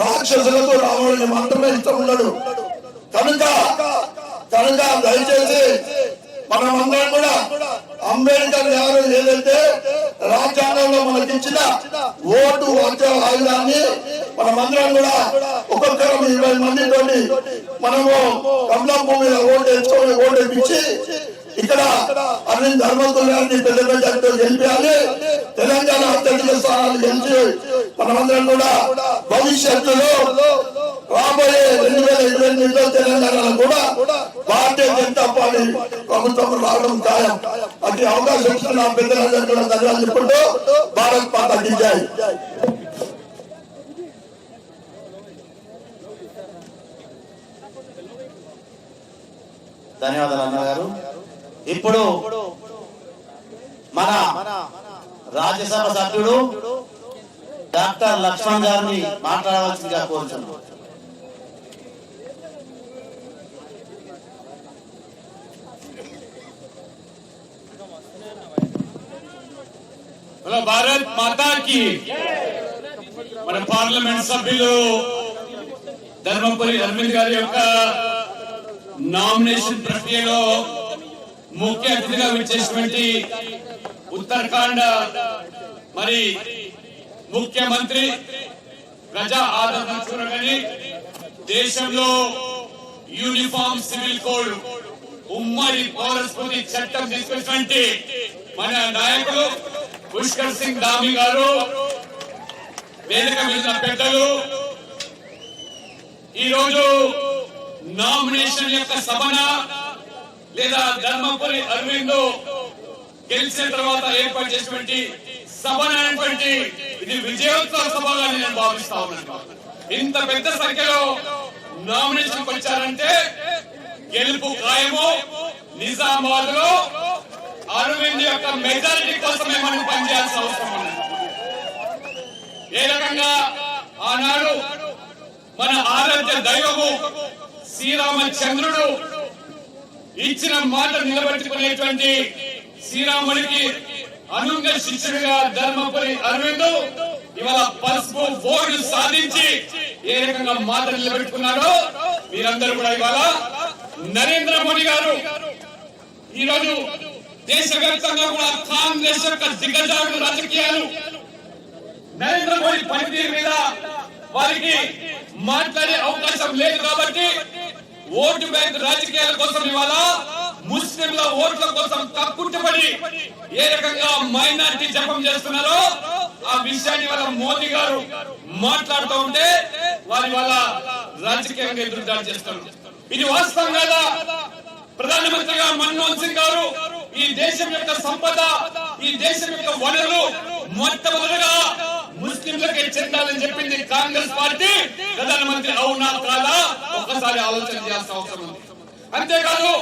రాక్షసులకు రాముడిని మాత్రమే ఇష్టం ఉన్నాడు. కనుక దయచేసి మనమందరం కూడా అంబేద్కర్ గారు ఏదైతే రాజ్యాంగంలో మనకిచ్చిన ఓటు వచ్చే ఆయుధాన్ని మనమందరం కూడా ఒక్కొక్కరు 20 మందితో మనము కమలం భూమి ఓటు వేయించి ఇక్కడ అన్ని ధర్మకులాన్ని పెద్ద పెద్దతో గెలిపించాలి. తెలంగాణ అత్యధిక స్థానాలు గెలిచి మనమందరం కూడా భవిష్యత్తులో రాబోయే 2028లో తెలంగాణలో కూడా భారతీయ జనతా పార్టీ ప్రభుత్వం రావడం ఖాయం. అతి అవకాశం ఇస్తున్న పెద్దలందరూ కూడా ధన్యవాదాలు చెప్పుకుంటూ భారత్ మాతాకి జై. ధన్యవాదాలు అన్నగారు. ఇప్పుడు మన రాజ్యసభ సభ్యుడు డాక్టర్ లక్ష్మణ్ గారిని మాట్లాడవలసిందిగా కోరుతున్నాం. భారత్ మాతాకి. మన పార్లమెంట్ సభ్యులు ధర్మపురి అరవింద్ గారి యొక్క నామినేషన్ ప్రక్రియలో ముఖ్య అతిథిగా విచ్చేసినటువంటి ఉత్తరాఖండ్ మరి ముఖ్యమంత్రి ప్రజా ఆదరణ చూడగానే దేశంలో యూనిఫామ్ సివిల్ కోడ్ ఉమ్మడి పౌరస్మృతి చట్టం తీసుకొచ్చినటువంటి మన నాయకులు పుష్కర్ సింగ్ ధామి గారు, వేదిక మీద పెద్దలు, ఈరోజు నామినేషన్ యొక్క సభన లేదా ధర్మపురి అరవింద్ గెలిచిన తర్వాత ఏర్పాటు చేసినటువంటి సభన అనేటువంటి ఇది విజయోత్సవ సభగా నేను భావిస్తా ఉన్నాను. ఇంత పెద్ద సంఖ్యలో నామినేషన్ వచ్చారంటే గెలుపు ఖాయము. నిజామాబాద్ లో అరవింద్ యొక్క మెజారిటీ కోసమే మనం పనిచేయాల్సిన అవసరం ఉంది. ఏ రకంగా ఆనాడు మన ఆరాధ్య దైవము శ్రీరామచంద్రుడు ఇచ్చిన మాట నిలబెట్టుకునేటువంటి శ్రీరాముడికి అనుంగ శిష్యుడిగా ధర్మపురి అరవింద్ ఇవాళ పసుపు ఓటు సాధించి ఏ రకంగా మాట నిలబెట్టుకున్నాడో మీరందరూ కూడా ఇవాళ నరేంద్ర మోడీ గారు ఈరోజు దేశవ్యాప్తంగా కూడా కాంగ్రెస్ యొక్క దిగ్గజారుడు రాజకీయాలు నరేంద్ర మోడీ పనితీరు మీద వారికి మాట్లాడే అవకాశం లేదు కాబట్టి ఓటు బ్యాంక్ రాజకీయాల కోసం ఇవాళ ముస్లింల ఓట్ల కోసం కక్కుట్టుబడి ఏ రకంగా మైనారిటీ జపం చేస్తున్నారో ఆ విషయాన్ని వాళ్ళ మోదీ గారు మాట్లాడుతూ ఉంటే వారి వాళ్ళ రాజకీయంగా ఎదురుదాడి చేస్తున్నారు. ఇది వాస్తవం కదా. ప్రధానమంత్రిగా మన్మోహన్ సింగ్ గారు ఈ దేశం యొక్క సంపద, ఈ దేశం యొక్క వనరులు మొట్టమొదటిగా ముస్లింలకే చెందాలని చెప్పింది కాంగ్రెస్ పార్టీ. ప్రధానమంత్రి అవునా కాదా ఒక్కసారి ఆలోచన చేయాల్సిన అవసరం ఉంది. అంతేకాదు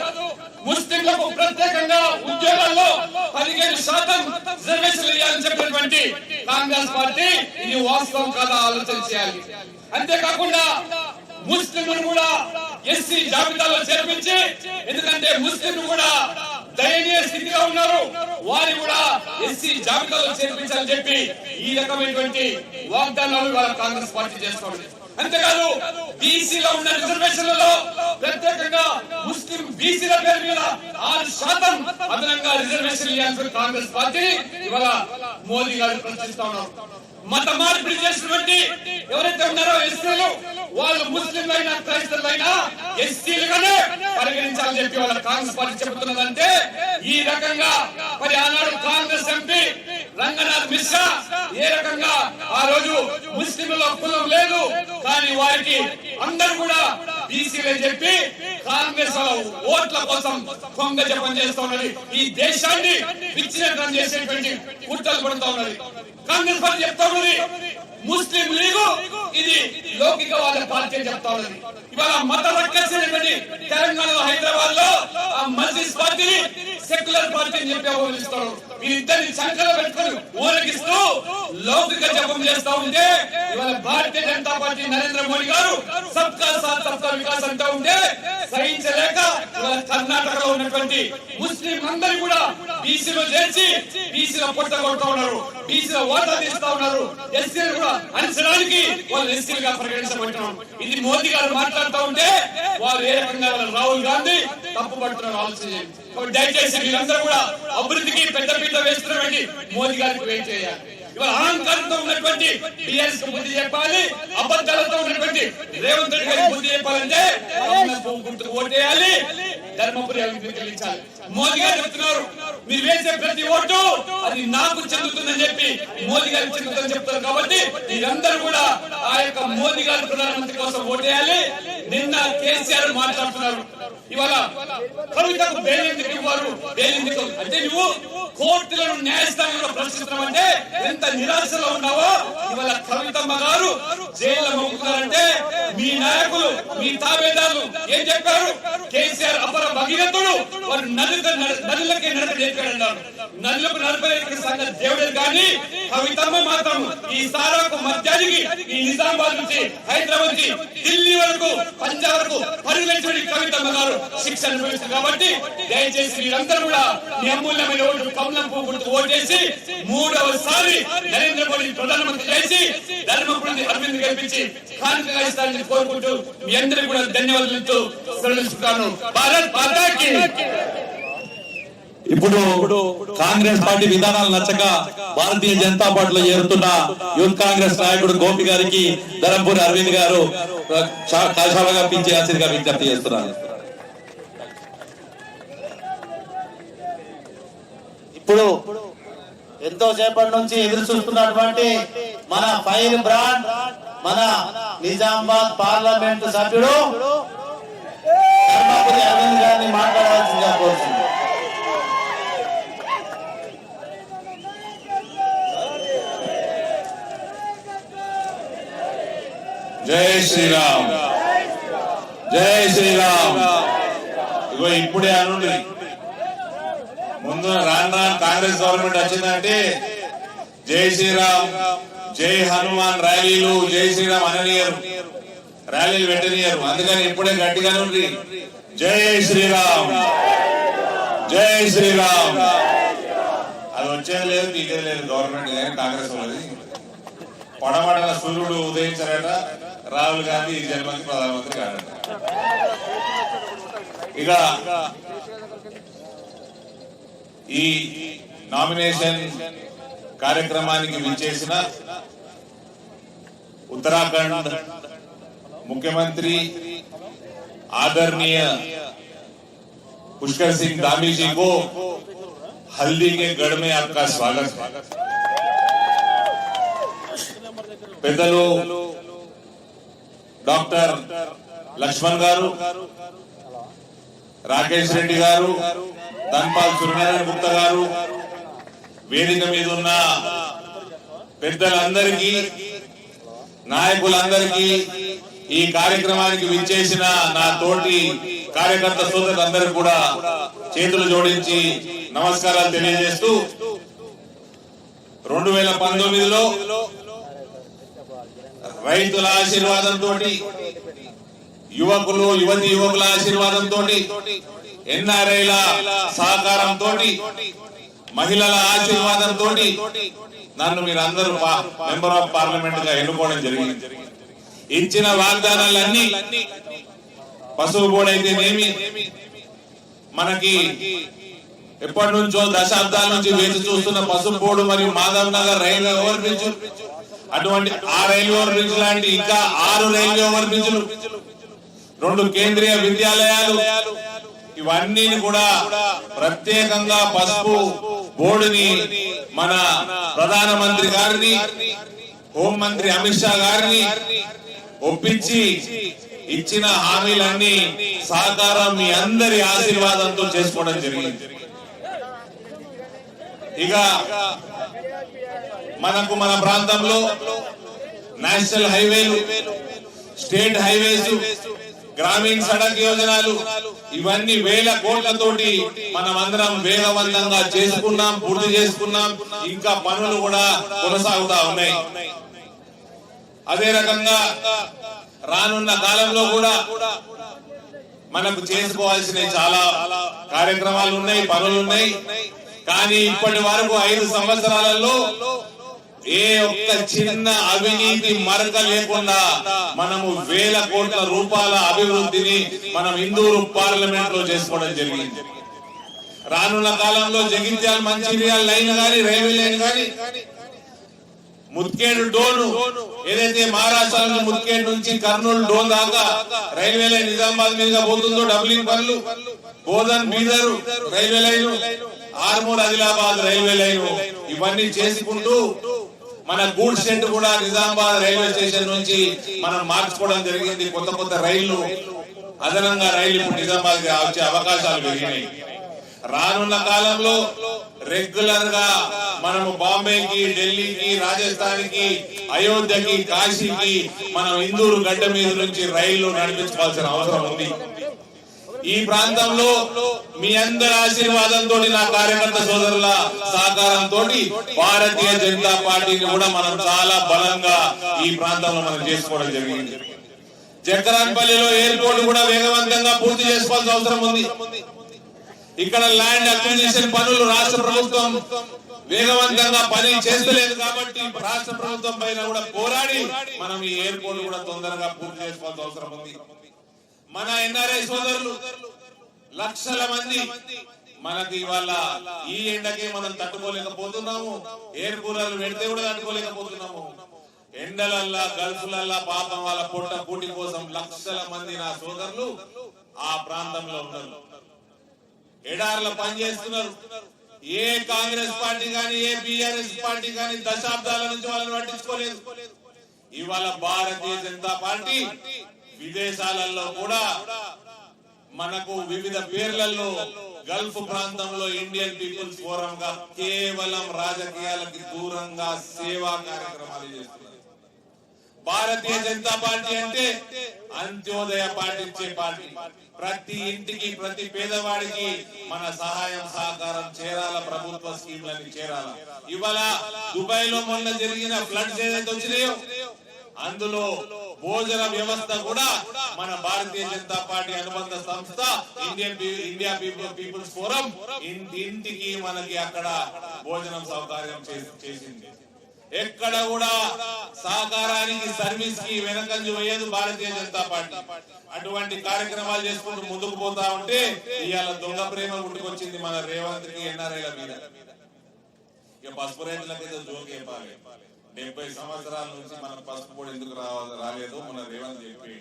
ముస్లింలకు ప్రత్యేకంగా ఉద్యోగాల్లో 15% రిజర్వేషన్ ఇవ్వాలని చెప్పినటువంటి కాంగ్రెస్ పార్టీ ఇది వాస్తవం కాదా ఆలోచన చేయాలి. అంతేకాకుండా ముస్లింలు కూడా ఎస్సీ జాబితాలో చేర్పించి, ఎందుకంటే ముస్లింలు కూడా దయనీయ స్థితిలో ఉన్నారు, వారి కూడా ఎస్సీ జాబితాలో చేర్పించాలని చెప్పి ఈ రకమైనటువంటి వాగ్దానాలు వాళ్ళ కాంగ్రెస్ పార్టీ చేస్తోంది. అంతేకాదు బీసీలో ఉన్న రిజర్వేషన్లలో ప్రత్యేకంగా ముస్లిం బీసీల పేరు మీద 6% అదనంగా రిజర్వేషన్ ఇవ్వాల్సిన కాంగ్రెస్ పార్టీ ఇవాళ మోదీ గారు ప్రశ్నిస్తా ఉన్నారు. మత మార్పిడి చేసినటువంటి ఎవరైతే ఉన్నారో ఎస్సీలు, వాళ్ళు ముస్లింలైనా క్రైస్తవులైనా ఎస్సీలుగానే పరిగణించాలని చెప్పి వాళ్ళ కాంగ్రెస్ పార్టీ చెబుతున్నదంటే ఈ రకంగా మరి ఆనాడు కాంగ్రెస్ ఎంపీ రంగనాథ్ మిశ్రా ఏ రకంగా ఆ రోజు ముస్లింలలో కులం లేదు కానీ వారికి అందరూ కూడా బీసీలే చెప్పి కాంగ్రెస్ ఓట్ల కోసం కొంగ జపం చేస్తూ ఉన్నది. ఈ దేశాన్ని విచ్ఛిన్నం చేసేటువంటి కుట్రలు పడుతూ ఉన్నది. కాంగ్రెస్ పార్టీ చెప్తా ఉన్నది ముస్లిం లీగు ఇది లౌకికవాద పార్టీ అని చెప్తా ఉన్నది. ఇవాళ మత రక్కసినటువంటి తెలంగాణలో హైదరాబాద్ లో ఆ మజ్లిస్ పార్టీని సెక్యులర్ పార్టీ అని చెప్పి అవమానిస్తారు. వీరిద్దరిని సంఖ్యలో పెట్టుకుని ఊరేగిస్తూ లౌకిక జపం చేస్తా ఉంటే ఇవాళ భారతీయ జనతా పార్టీ నరేంద్ర మోడీ గారు సబ్కా సాత్ సబ్కా వికాస్ అంటూ ఉంటే సహించలేక ఇవాళ కర్ణాటకలో ఉన్నటువంటి ముస్లిం అందరూ కూడా బీసీలో చేర్చి బీసీలో పొట్ట కొడుతూ ఉన్నారు, బీసీలో ఓట్లు తీస్తా ఉన్నారు. ఎస్సీలు కూడా అణచడానికి వాళ్ళు ఎస్సీలుగా పరిగణించబడుతున్నారు. ఇది మోదీ గారు మాట్లాడుతూ ఉంటే వాళ్ళు ఏ రకంగా రాహుల్ గాంధీ తప్పు పడుతున్నారు ఆలోచన. దయచేసి మీరందరూ కూడా అభివృద్ధికి పెద్దపీట వేస్తున్నటువంటి మోదీ గారికి వెయిట్ చేయాలి. ఇవాళ అహంకారంతో ఉన్నటువంటి టీఆర్ఎస్ కు బుద్ధి చెప్పాలి, అబద్ధాలతో ఉన్నటువంటి రేవంత్ రెడ్డి గారికి బుద్ధి చెప్పాలంటే ఓటేయాలి, ధర్మపురి అభివృద్ధి కలిగించాలి. మోదీ గారు చెప్తున్నారు మీరు వేసే ప్రతి ఓటు అది నాకు చెందుతుందని చెప్పి మోదీ గారికి చెందుతుందని చెప్తారు. కాబట్టి మీరందరూ కూడా ఆ యొక్క మోదీ గారి ప్రధానమంత్రి కోసం ఓటేయాలి. నిన్న కేసీఆర్ మాట్లాడుతున్నారు ఇవాళ కవితకు బెయిల్ ఎందుకు ఇవ్వరు, బెయిల్ ఎందుకు అంటే నువ్వు కోర్టులను న్యాయస్థానంలో ప్రశ్నిస్తున్నావంటే ఎంత నిరాశలో ఉన్నావో. ఇవాళ కవితమ్మ గారు జైల్లో మొక్కుతున్నారంటే మీ నాయకులు మీ తాబేదారులు ఏం చెప్పారు? కేసీఆర్ అపర భగీరథుడు, వారు నదులకి నడక చెప్పారన్నారు. నదులకు నడపలే సంగతి దేవుడే కానీ కవితమ్మ మాత్రం ఈ సారాకు మధ్యానికి ఈ నిజామాబాద్ నుంచి హైదరాబాద్ నుంచి ఢిల్లీ వరకు పంజాబ్ వరకు పరిగెత్తిన కవితమ్మ గారు శిక్ష అనుభవిస్తారు. కాబట్టి దయచేసి మీరందరూ కూడా మీ అమూల్యమైన ఓటు కమలం పువ్వు గుర్తు ఓటేసి 3వసారి నరేంద్ర మోడీ ప్రధానమంత్రి చేసి ధర్మపురి అరవింద్ గెలిపించి కానుకగా ఇస్తారని కోరుకుంటూ మీ అందరికీ కూడా ధన్యవాదాలు సెలవుస్తున్నాను. భారత్ మాతాకి. ఇప్పుడు కాంగ్రెస్ పార్టీ విధానాలు నచ్చక భారతీయ జనతా పార్టీలో చేరుతున్న యూత్ కాంగ్రెస్ నాయకుడు గోపి గారికి ధర్మపురి అరవింద్ గారు కళాశాలగా పింఛేయాల్సిందిగా విజ్ఞప్తి చేస్తున్నారు. ఇప్పుడు ఎంతో సేపటి నుంచి ఎదురు చూస్తున్నటువంటి మన ఫైర్ బ్రాండ్ మన నిజామాబాద్ పార్లమెంటు సభ్యుడు ధర్మపురి అరవింద్ గారిని మాట్లాడాల్సిందిగా కోరుతున్నాను. జై శ్రీరామ్, జై శ్రీరామ్. ఇగో ఇప్పుడే అనుండి ముందు రాను కాంగ్రెస్ గవర్నమెంట్ వచ్చిందంటే జై శ్రీరామ్ జై హనుమాన్ ర్యాలీలు జై శ్రీరామ్ అననీయరు, ర్యాలీలు పెట్టనీయరు. అందుకని ఇప్పుడే గట్టిగానే ఉంది జై శ్రీరామ్, జై శ్రీరామ్. అది వచ్చేది లేదు తీసేది లేదు గవర్నమెంట్ కానీ కాంగ్రెస్ వాళ్ళది. పడమటన సూర్యుడు ఉదయించారట, రాహుల్ గాంధీ ఈ జన్మకి ప్రధానమంత్రి కాడట. ఇక ఈ నామినేషన్ కార్యక్రమానికి విచ్చేసిన उत्तराखंड मुख्यमंत्री आदरणीय पुष्कर सिंह धामी जी को हल्दी के गढ़ में आपका स्वागत है। पेदलो डॉक्टर लक्ष्मण गारू, राकेश रेड्डी गारू, धनपाल सूर्यनारायण गुप्ता गारू, వేదిక మీద ఉన్న పెద్దలందరికీ నాయకులందరికీ ఈ కార్యక్రమానికి విచ్చేసిన నా తోటి కార్యకర్త సోదరులందరికీ కూడా చేతులు జోడించి నమస్కారాలు తెలియజేస్తూ 2019లో రైతుల ఆశీర్వాదంతో, యువకులు యువకుల ఆశీర్వాదంతో, ఎన్ఆర్ఐల సహకారంతో, మహిళల ఆశీర్వాదంతో నన్ను మీరందరూ మెంబర్ ఆఫ్ పార్లమెంట్ గా ఎన్నుకోవడం జరిగింది. ఇచ్చిన వాగ్దానాలన్నీ పసుపు బోర్డు అయితేనేమి మనకి ఎప్పటి నుంచో దశాబ్దాల నుంచి వేచి చూస్తున్న పసుపు బోర్డు మరియు Madhav Nagar railway over bridge, అటువంటి ఆ రైల్వే ఓవర్ బ్రిడ్జ్ లాంటి ఇంకా 6 రైల్వే ఓవర్ బ్రిడ్జ్లు, 2 కేంద్రీయ విద్యాలయాలు, ఇవన్నీ కూడా ప్రత్యేకంగా పసుపు బోర్డుని మన ప్రధానమంత్రి గారిని, హోంమంత్రి అమిత్ షా గారిని ఒప్పించి ఇచ్చిన హామీలన్నీ సహకారం మీ అందరి ఆశీర్వాదంతో చేసుకోవడం జరిగింది. ఇక మనకు మన ప్రాంతంలో నేషనల్ హైవేలు, స్టేట్ హైవేస్, గ్రామీణ సడక్ యోజనలు, ఇవన్నీ వేల కోట్లతోటి మనం అందరం వేగవంతంగా చేసుకున్నాం, పూర్తి చేసుకున్నాం. ఇంకా పనులు కూడా కొనసాగుతా ఉన్నాయి. అదే రకంగా రానున్న కాలంలో కూడా మనకు చేసుకోవాల్సిన చాలా కార్యక్రమాలు ఉన్నాయి, పనులు ఉన్నాయి. కానీ ఇప్పటి వరకు 5 సంవత్సరాలలో ఏ ఒక్క చిన్న అవినీతి మరక లేకుండా మనము వేల కోట్ల రూపాయల అభివృద్ధిని మనం ఇందూరు పార్లమెంట్ లో చేసుకోవడం జరిగింది. రానున్న కాలంలో జగిత్యాల మంచిర్యాల లైన్ గాని, రైల్వే లైన్ గాని, ముత్కేడు డోను ఏదైతే మహారాష్ట్ర ముత్కేడు నుంచి కర్నూలు డోన్ దాకా రైల్వే లైన్ నిజామాబాద్ మీదుగా పోతుందో, డబ్లింగ్ పనులు, Bodhan Bidar railway line, Armoor Adilabad railway line, ఇవన్నీ చేసుకుంటూ మన గూడ్స్ షెడ్ కూడా నిజామాబాద్ రైల్వే స్టేషన్ నుంచి మనం మార్చుకోవడం జరిగింది. కొత్త కొత్త రైళ్లు, అదనంగా రైళ్లు ఇప్పుడు నిజామాబాద్ వచ్చే అవకాశాలు పెరిగినాయి. రానున్న కాలంలో రెగ్యులర్ గా మనము బాంబేకి, ఢిల్లీకి, రాజస్థాన్ కి, అయోధ్యకి, కాశీకి మనం ఇందూరు గడ్డ మీద నుంచి రైళ్లు నడిపించుకోవాల్సిన అవసరం ఉంది. ఈ ప్రాంతంలో మీ అందరి ఆశీర్వాదంతో, నా కార్యకర్త సోదరుల సహకారంతో భారతీయ జనతా పార్టీని కూడా మనం చాలా బలంగా ఈ ప్రాంతంలో మనం చేసుకోవడం జరిగింది. జక్కరాన్పల్లిలో ఎయిర్పోర్ట్ కూడా వేగవంతంగా పూర్తి చేసుకోవాల్సిన అవసరం ఉంది. ఇక్కడ ల్యాండ్ అక్విజిషన్ పనులు రాష్ట్ర ప్రభుత్వం వేగవంతంగా పని చేస్తలేదు కాబట్టి రాష్ట్ర ప్రభుత్వం పైన కూడా పోరాడి మనం ఈ ఎయిర్పోర్ట్ కూడా తొందరగా పూర్తి చేసుకోవాల్సిన అవసరం ఉంది. మన ఎన్ఆర్ఐ సోదరులు లక్షల మంది మనకి ఇవాళ ఈ ఎండకే మనం తట్టుకోలేకపోతున్నాము. ఎయిర్ కూలర్లు పెడితే కూడా తట్టుకోలేకపోతున్నాము. ఎండలల్లా, గల్ఫ్లల్లా పాపం వాళ్ళ పొట్ట పూటి కోసం లక్షల మంది నా సోదరులు ఆ ప్రాంతంలో ఉన్నారు, ఎడార్ల పనిచేస్తున్నారు. ఏ కాంగ్రెస్ పార్టీ గాని, ఏ బీఆర్ఎస్ పార్టీ గాని దశాబ్దాల నుంచి వాళ్ళని పట్టించుకోలేదు. ఇవాళ భారతీయ జనతా పార్టీ విదేశాలలో కూడా మనకు వివిధ పేర్లలో గల్ఫ్ ప్రాంతంలో ఇండియన్ పీపుల్స్ ఫోరం గా కేవలం రాజకీయాలకి దూరంగా సేవా కార్యక్రమాలు చేస్తున్నారు. భారతీయ జనతా పార్టీ అంటే అంత్యోదయ పాటించే పార్టీ. ప్రతి ఇంటికి, ప్రతి పేదవాడికి మన సహాయం సహకారం చేరాల, ప్రభుత్వ స్కీమ్లని చేరాల. ఇవాళ దుబాయ్ లో మొన్న జరిగిన ఫ్లడ్స్ ఏదైతే వచ్చినాయో అందులో భోజన వ్యవస్థ కూడా మన భారతీయ జనతా పార్టీ అనుబంధ సంస్థ ఇండియా పీపుల్స్ ఫోరం ఇంటికి మనకి అక్కడ భోజనం సౌకర్యం చేసింది. ఎక్కడ కూడా సహకారానికి, సర్వీస్ కి వెనకంజు వేయదు భారతీయ జనతా పార్టీ. అటువంటి కార్యక్రమాలు చేసుకుంటూ ముందుకు పోతా ఉంటే ఇవాళ దొంగ ప్రేమ గుర్తుకొచ్చింది మన రేవంత్ కి, ఎన్ఆర్ఐల మీద. ఇక పసుపు రైతులకైతే జోక్ చెప్పాలి. 70 సంవత్సరాల నుంచి మనకు పసుపు కూడా ఎందుకు రాలేదు మన రేవంత్ చెప్పి.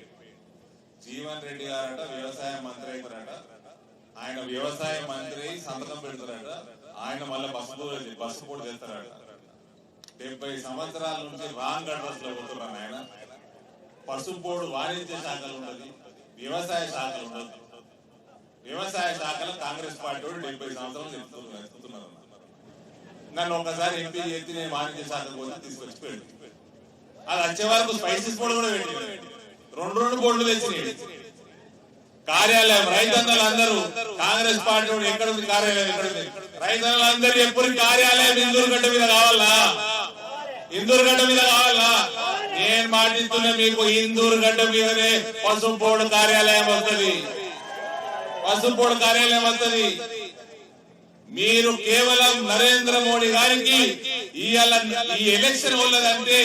జీవన్ రెడ్డి గారట వ్యవసాయ మంత్రి అవుతారట, ఆయన వ్యవసాయ మంత్రి సంతకం పెడతారట, ఆయన మళ్ళీ పసుపు కూడా చేస్తారట. 70 సంవత్సరాల నుంచి రాంగ్ అడ్రస్ లో పోతున్నారు ఆయన. పసుపు బోర్డు వాణిజ్య శాఖలు ఉన్నది, వ్యవసాయ శాఖలు ఉన్నది. వ్యవసాయ శాఖలో కాంగ్రెస్ పార్టీ 70 సంవత్సరాలు చెప్తున్నారు. నన్ను ఒకసారి ఎంపీ చేసి నేను వాణిజ్య శాఖ కోసం తీసుకొచ్చి పెట్టి అది వచ్చే వరకు స్పైసెస్ బోర్డు కూడా పెట్టి 2 బోర్డులు తెచ్చినాయి. కార్యాలయం రైతన్నలు అందరూ కాంగ్రెస్ పార్టీ ఎక్కడ ఉంది కార్యాలయం, ఎక్కడ ఉంది రైతన్నలు అందరూ ఎప్పుడు కార్యాలయం ఇందూరుగడ్డ మీద కావాలా, ఇందూరుగడ్డ మీద కావాలా? నేను మాటిస్తున్నా మీకు ఇందూరుగడ్డ మీదనే పసుపు బోర్డు కార్యాలయం వస్తుంది, పసుపు బోర్డు కార్యాలయం వస్తుంది. మీరు కేవలం నరేంద్ర మోడీ గారికి ఈ ఎలక్షన్ ఉన్నదంటే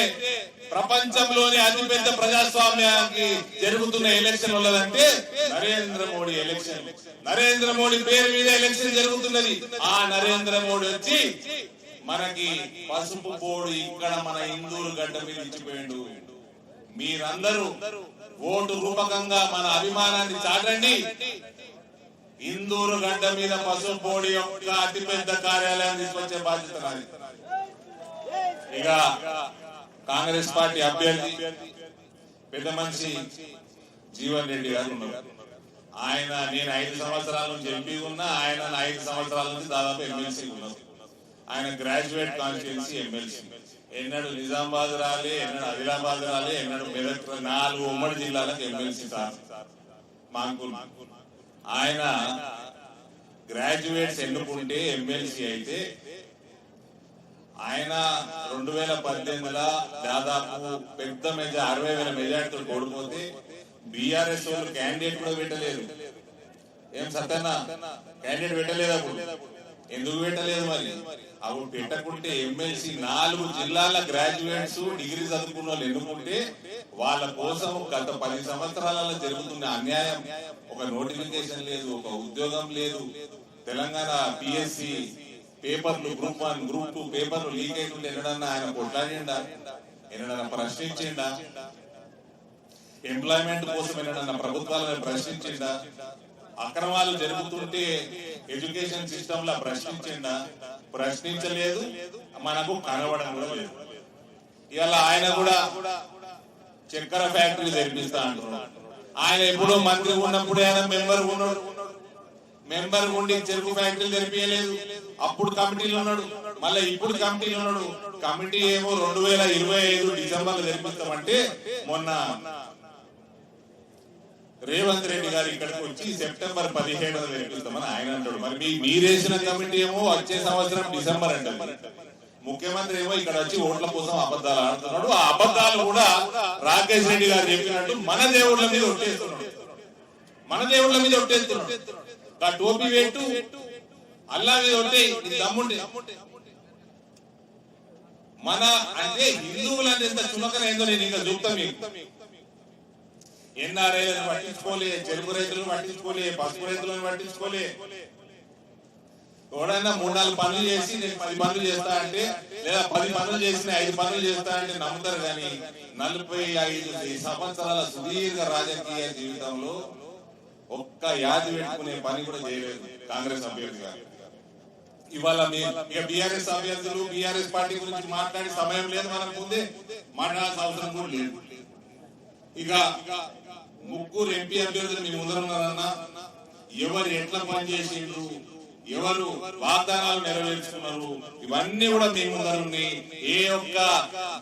ప్రపంచంలోనే అతిపెద్ద ప్రజాస్వామ్యానికి జరుగుతున్న ఎలక్షన్ ఉన్నదంటే నరేంద్ర మోడీ ఎలక్షన్. నరేంద్ర మోడీ పేరు మీద ఎలక్షన్ జరుగుతున్నది. ఆ నరేంద్ర మోడీ వచ్చి మనకి పసుపు బోర్డు ఇక్కడ మన హిందూరు గడ్డ మీద ఇచ్చిపోయిండు. మీరందరూ ఓటు రూపకంగా మన అభిమానాన్ని చాటండి. హిందూరు గడ్డ మీద పసుపు బోర్డు యొక్క అతిపెద్ద కార్యాలయాన్ని తీసుకొచ్చే బాధ్యత నాది. ఇక కాంగ్రెస్ పార్టీ అభ్యర్థి పెద్ద మనిషి జీవన్ రెడ్డి గారు ఉన్నారు. ఆయన నేను 5 సంవత్సరాల నుంచి ఎంపీ ఉన్నా, ఆయన 5 సంవత్సరాల నుంచి దాదాపు ఎమ్మెల్సీ ఉన్నారు. ఆయన గ్రాడ్యుయేట్ కాన్స్టిట్యున్సీ ఎమ్మెల్సీ. ఎన్నడు నిజామాబాద్ రాలే, ఎన్నడు ఆదిలాబాద్ రాలే, ఎన్నడు మెదక్ 4 ఉమ్మడి జిల్లాలకు ఎమ్మెల్సీ సార్ మాకు. ఆయన గ్రాడ్యుయేట్స్ ఎన్నుకుంటే ఎమ్మెల్సీ అయితే ఆయన 2018లో దాదాపు పెద్ద 60,000 మెజార్టీతో ఓడిపోతే బీఆర్ఎస్ వాళ్ళు క్యాండిడేట్ కూడా పెట్టలేదు. ఏం సత్యన్న క్యాండిడేట్ పెట్టలేదు అప్పుడు. ఎందుకు పెట్టలేదు మరి? అప్పుడు పెట్టకుంటే ఎమ్మెల్సీ 4 జిల్లాల గ్రాడ్యుయేట్స్ డిగ్రీ చదువుకున్న వాళ్ళు ఎన్నుకుంటే వాళ్ళ కోసం గత 10 సంవత్సరాలలో జరుగుతున్న అన్యాయం, ఒక నోటిఫికేషన్ లేదు, ఒక ఉద్యోగం లేదు. తెలంగాణ పిఎస్సి పేపర్లు గ్రూప్ 1 గ్రూప్ 2 పేపర్లు లీక్ అవుతుంటే ఎన్నడన్నా ఆయన కొట్లాడిండా? ఎన్నడన్నా ప్రశ్నించిండా? ఎంప్లాయ్మెంట్ కోసం ఎన్నడన్నా ప్రభుత్వాలను ప్రశ్నించిండా? అక్రమాలు జరుగుతుంటే ఎడ్యుకేషన్ సిస్టమ్ లా ప్రశ్నించిండా? ప్రశ్నించలేదు, మనకు కనబడం కూడా లేదు. ఇవాళ ఆయన కూడా చక్కెర ఫ్యాక్టరీ తెరిపిస్తా అంటున్నాడు. ఆయన ఎప్పుడో మంత్రి ఉన్నప్పుడు ఆయన మెంబర్ ఉండి చెరుకు ఫ్యాక్టరీలు తెరిపించలేదు. అప్పుడు కమిటీలో ఉన్నాడు, మళ్ళీ ఇప్పుడు కమిటీలో ఉన్నాడు. కమిటీ ఏమో 2025 డిసెంబర్ తెరిపిస్తామంటే మొన్న రేవంత్ రెడ్డి గారు ఇక్కడికి వచ్చి సెప్టెంబర్ 17న తెరిపిస్తామని ఆయన అంటాడు. మరి మీరేసిన కమిటీ ఏమో వచ్చే సంవత్సరం డిసెంబర్ అంటారు. ముఖ్యమంత్రి ఏమో ఇక్కడ వచ్చి ఓట్ల కోసం అబద్ధాలు ఆడుతున్నాడు. ఆ అబద్ధాలు కూడా రాకేష్ రెడ్డి గారు చెప్పినట్టు మన దేవుళ్ళ మీద ఒట్టేస్తున్నాడు. మన దేవుళ్ళ మీద ఒట్టేస్తున్నాడు. ఆ టోపీ వేటు అల్లా మీద ఒట్టే దమ్ముంటే మన అంటే హిందువులని ఎంత చులకనైందో నేను ఇంకా చూపుతా మీకు. ఎన్ఆర్ఐలను పట్టించుకోలే, చెరుకు రైతులను పట్టించుకోలే, పసుపు రైతులను పట్టించుకోలే. ఎవడైనా 3-4 పనులు చేసి నేను 10 పనులు చేస్తా అంటే, లేదా 10 పనులు చేసిన 5 పనులు చేస్తా అంటే నమ్ముతారు. కానీ 45 సంవత్సరాల సుదీర్ఘ రాజకీయ జీవితంలో ఒక్క యాది పెట్టుకునే పని కూడా చేయలేదు కాంగ్రెస్ అభ్యర్థి గారు. ఇవాళ ఇక బీఆర్ఎస్ అభ్యర్థులు బీఆర్ఎస్ పార్టీ గురించి మాట్లాడే సమయం లేదు, మనకు ముందే మాట్లాడాల్సిన అవసరం కూడా లేదు. ఇక 3 ఎంపీ అభ్యర్థులు మీ ముందరున్నారన్నా, ఎవరు ఎట్లా పనిచేసిండ్రు, ఎవరు వాగ్దానాలు నెరవేర్చుకున్నారు, ఇవన్నీ కూడా మీ ముందరున్నాయి. ఏ ఒక్క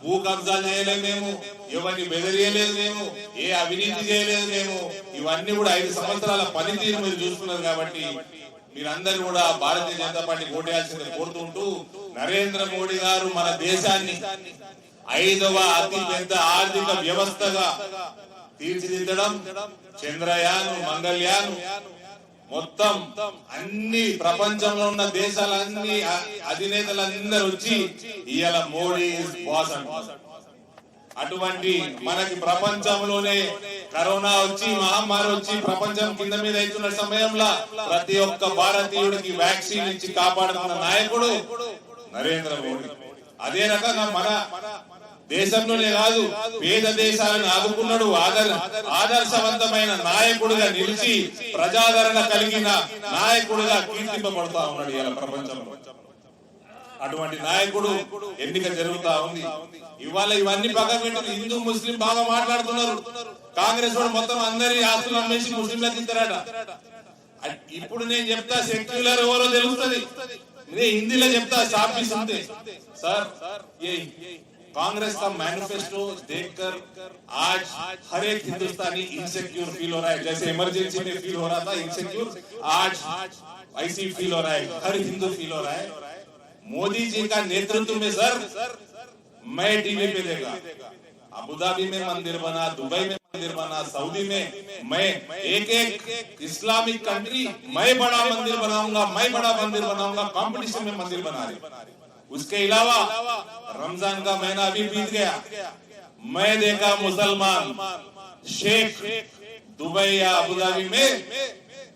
భూ కబ్జాలు చేయలేదు మేము, ఎవరిని బెదిరియలేదు మేము, ఏ అవినీతి చేయలేదు మేము. ఇవన్నీ కూడా 5 సంవత్సరాల పనితీరు మీరు చూస్తున్నారు. కాబట్టి మీరందరూ కూడా భారతీయ జనతా పార్టీ ఓటేయాల్సిందే కోరుతుంటూ, నరేంద్ర మోడీ గారు మన దేశాన్ని 5వ అతి పెద్ద ఆర్థిక వ్యవస్థగా తీర్చిదిద్దడం, చంద్రయాన్, మంగళయాన్ మొత్తం అన్ని ప్రపంచంలో ఉన్న దేశాలన్నీ అధినేతలందరూ వచ్చి ఇవాళ మోడీ బాస్ అంటారు. అటువంటి మనకి ప్రపంచంలోనే కరోనా వచ్చి మహమ్మారి వచ్చి ప్రపంచం కింద మీద అవుతున్న సమయంలో ప్రతి ఒక్క భారతీయుడికి వ్యాక్సిన్ ఇచ్చి కాపాడుతున్న నాయకుడు నరేంద్ర మోడీ. అదే రకంగా మన దేశంలోనే కాదు, పేద దేశాలను ఆదుకున్నాడు. ఆదర్శవంతమైన నాయకుడిగా నిలిచి ప్రజాదరణ కలిగిన నాయకుడిగా కీర్తింపబడుతా ఉన్నాడు ఇలా ప్రపంచంలో. అటువంటి నాయకుడు ఎన్నిక జరుగుతా ఉంది. ఇవాళ ఇవన్నీ పక్కన పెట్టి హిందూ ముస్లిం బాగా మాట్లాడుతున్నారు. కాంగ్రెస్ వాడు మొత్తం అందరి ఆస్తులు అమ్మేసి ముస్లింలకు ఇస్తారట. ఇప్పుడు నేను చెప్తా సెక్యులర్ ఎవరో తెలుస్తుంది, నేను హిందీలో చెప్తా. షాపీస్ అంతే సార్. कांग्रेस का मैनिफेस्टो देखकर आज हर एक हिंदुस्तानी इनसिक्योर फील हो रहा है. जैसे इमरजेंसी में फील हो रहा था इनसिक्योर, आज ऐसी फील हो रहा है, हर हिंदू फील हो रहा है. मोदी जी का नेतृत्व में सर मैं टीवी पे देखा, अबुधाबी में मंदिर बना, दुबई में मंदिर बना, सऊदी में मैं एक इस्लामिक कंट्री मैं बड़ा मंदिर बनाऊंगा, मैं बड़ा मंदिर बनाऊंगा, कंपटीशन में मंदिर बना रहे. उसके अलावा रमजान का महीना अभी बीत गया, मैं देखा मुसलमान शेख दुबई या अबुधाबी में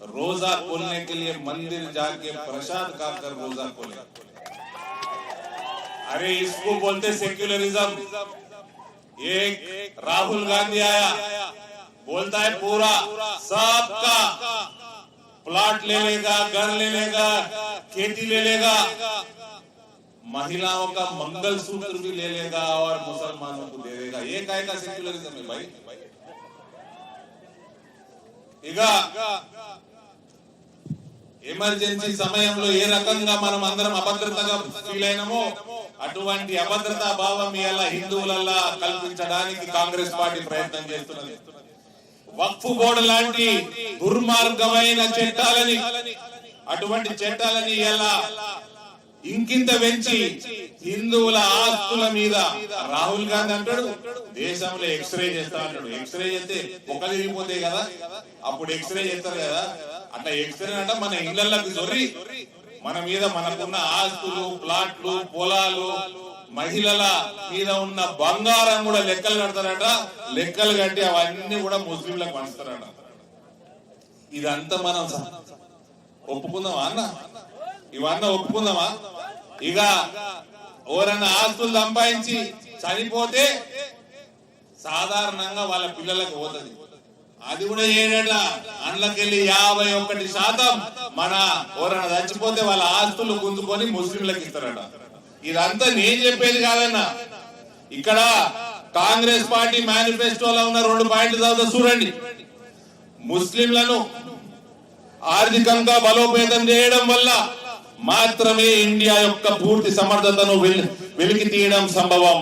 रोजा खोलने के लिए मंदिर जाके प्रसाद खाकर रोजा खोले। अरे इसको बोलते सेक्युलरिज्म। एक राहुल गांधी आया, बोलता है पूरा सबका प्लॉट ले लेगा, घर ले लेगा, खेती ले लेगा, महिलाओं का मंगलसूत्र भी ले लेगा और मुसलमानों को दे देगा। ये काय का सेक्युलरिज्म है भाई? ఇక ఎమర్జెన్సీ సమయంలో ఏ రకంగా మనం అందరం అభద్రతగా ఫీల్ అయినామో అటువంటి అభద్రతా భావం ఇలా హిందువులల్లా కల్పించడానికి కాంగ్రెస్ పార్టీ ప్రయత్నం చేస్తున్నది. వక్ఫ్ బోర్డు లాంటి దుర్మార్గమైన చట్టాలని, అటువంటి చట్టాలని ఇలా ఇంకింత పెంచి హిందువుల ఆస్తుల మీద రాహుల్ గాంధీ అంటాడు దేశంలో ఎక్స్రే చేస్తా అంటాడు. ఎక్స్రే చేస్తే ఒకరు ఇరిగిపోతాయి కదా, అప్పుడు ఎక్స్రే చేస్తారు కదా. అట్లా ఎక్స్రే అంటే మన ఇళ్లకి జొర్రి మన మీద మనకున్న ఆస్తులు, ప్లాట్లు, పొలాలు, మహిళల మీద ఉన్న బంగారం కూడా లెక్కలు కడతారట. లెక్కలు కట్టి అవన్నీ కూడా ముస్లింలకు పంచుతారట. ఇదంతా మనం ఒప్పుకుందామా అన్న? ఇవన్నీ ఒప్పుకుందామా? ఇక ఎవరన్నా ఆస్తులు సంపాదించి చనిపోతే సాధారణంగా వాళ్ళ పిల్లలకు పోతుంది. అది కూడా ఏడట అందులోకెళ్ళి 51% మన ఎవరన్నా చచ్చిపోతే వాళ్ళ ఆస్తులు గుంజుకొని ముస్లింలకు ఇస్తారట. ఇదంతా నేను చెప్పేది కాదన్నా. ఇక్కడ కాంగ్రెస్ పార్టీ మేనిఫెస్టోలో ఉన్న 2 పాయింట్లు చదువుతా చూడండి. ముస్లింలను ఆర్థికంగా బలోపేతం చేయడం వల్ల మాత్రమే ఇండియా యొక్క పూర్తి సమర్థతను వెలికి తీయడం సంభవం.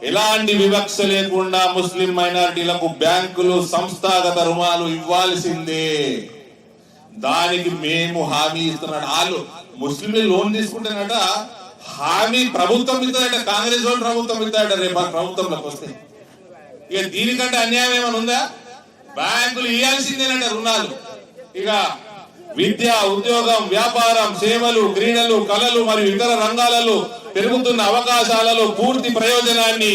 ఎలాంటి వివక్ష లేకుండా ముస్లిం మైనారిటీలకు బ్యాంకులు సంస్థాగత రుణాలు ఇవ్వాల్సిందే. దానికి మేము హామీ ఇస్తున్నాడు. వాళ్ళు ముస్లింలు లోన్ తీసుకుంటేనట హామీ ప్రభుత్వం ఇస్తాడట, కాంగ్రెస్ వాళ్ళు ప్రభుత్వం ఇస్తాడట రేపు ప్రభుత్వంలోకి వస్తే. ఇక దీనికంటే అన్యాయం ఏమైనా ఉందా? బ్యాంకులు ఇవ్వాల్సిందేనట రుణాలు. ఇక విద్య, ఉద్యోగం, వ్యాపారం, సేవలు, క్రీడలు, కళలు మరియు ఇతర రంగాలలో పెరుగుతున్న అవకాశాలలో పూర్తి ప్రయోజనాన్ని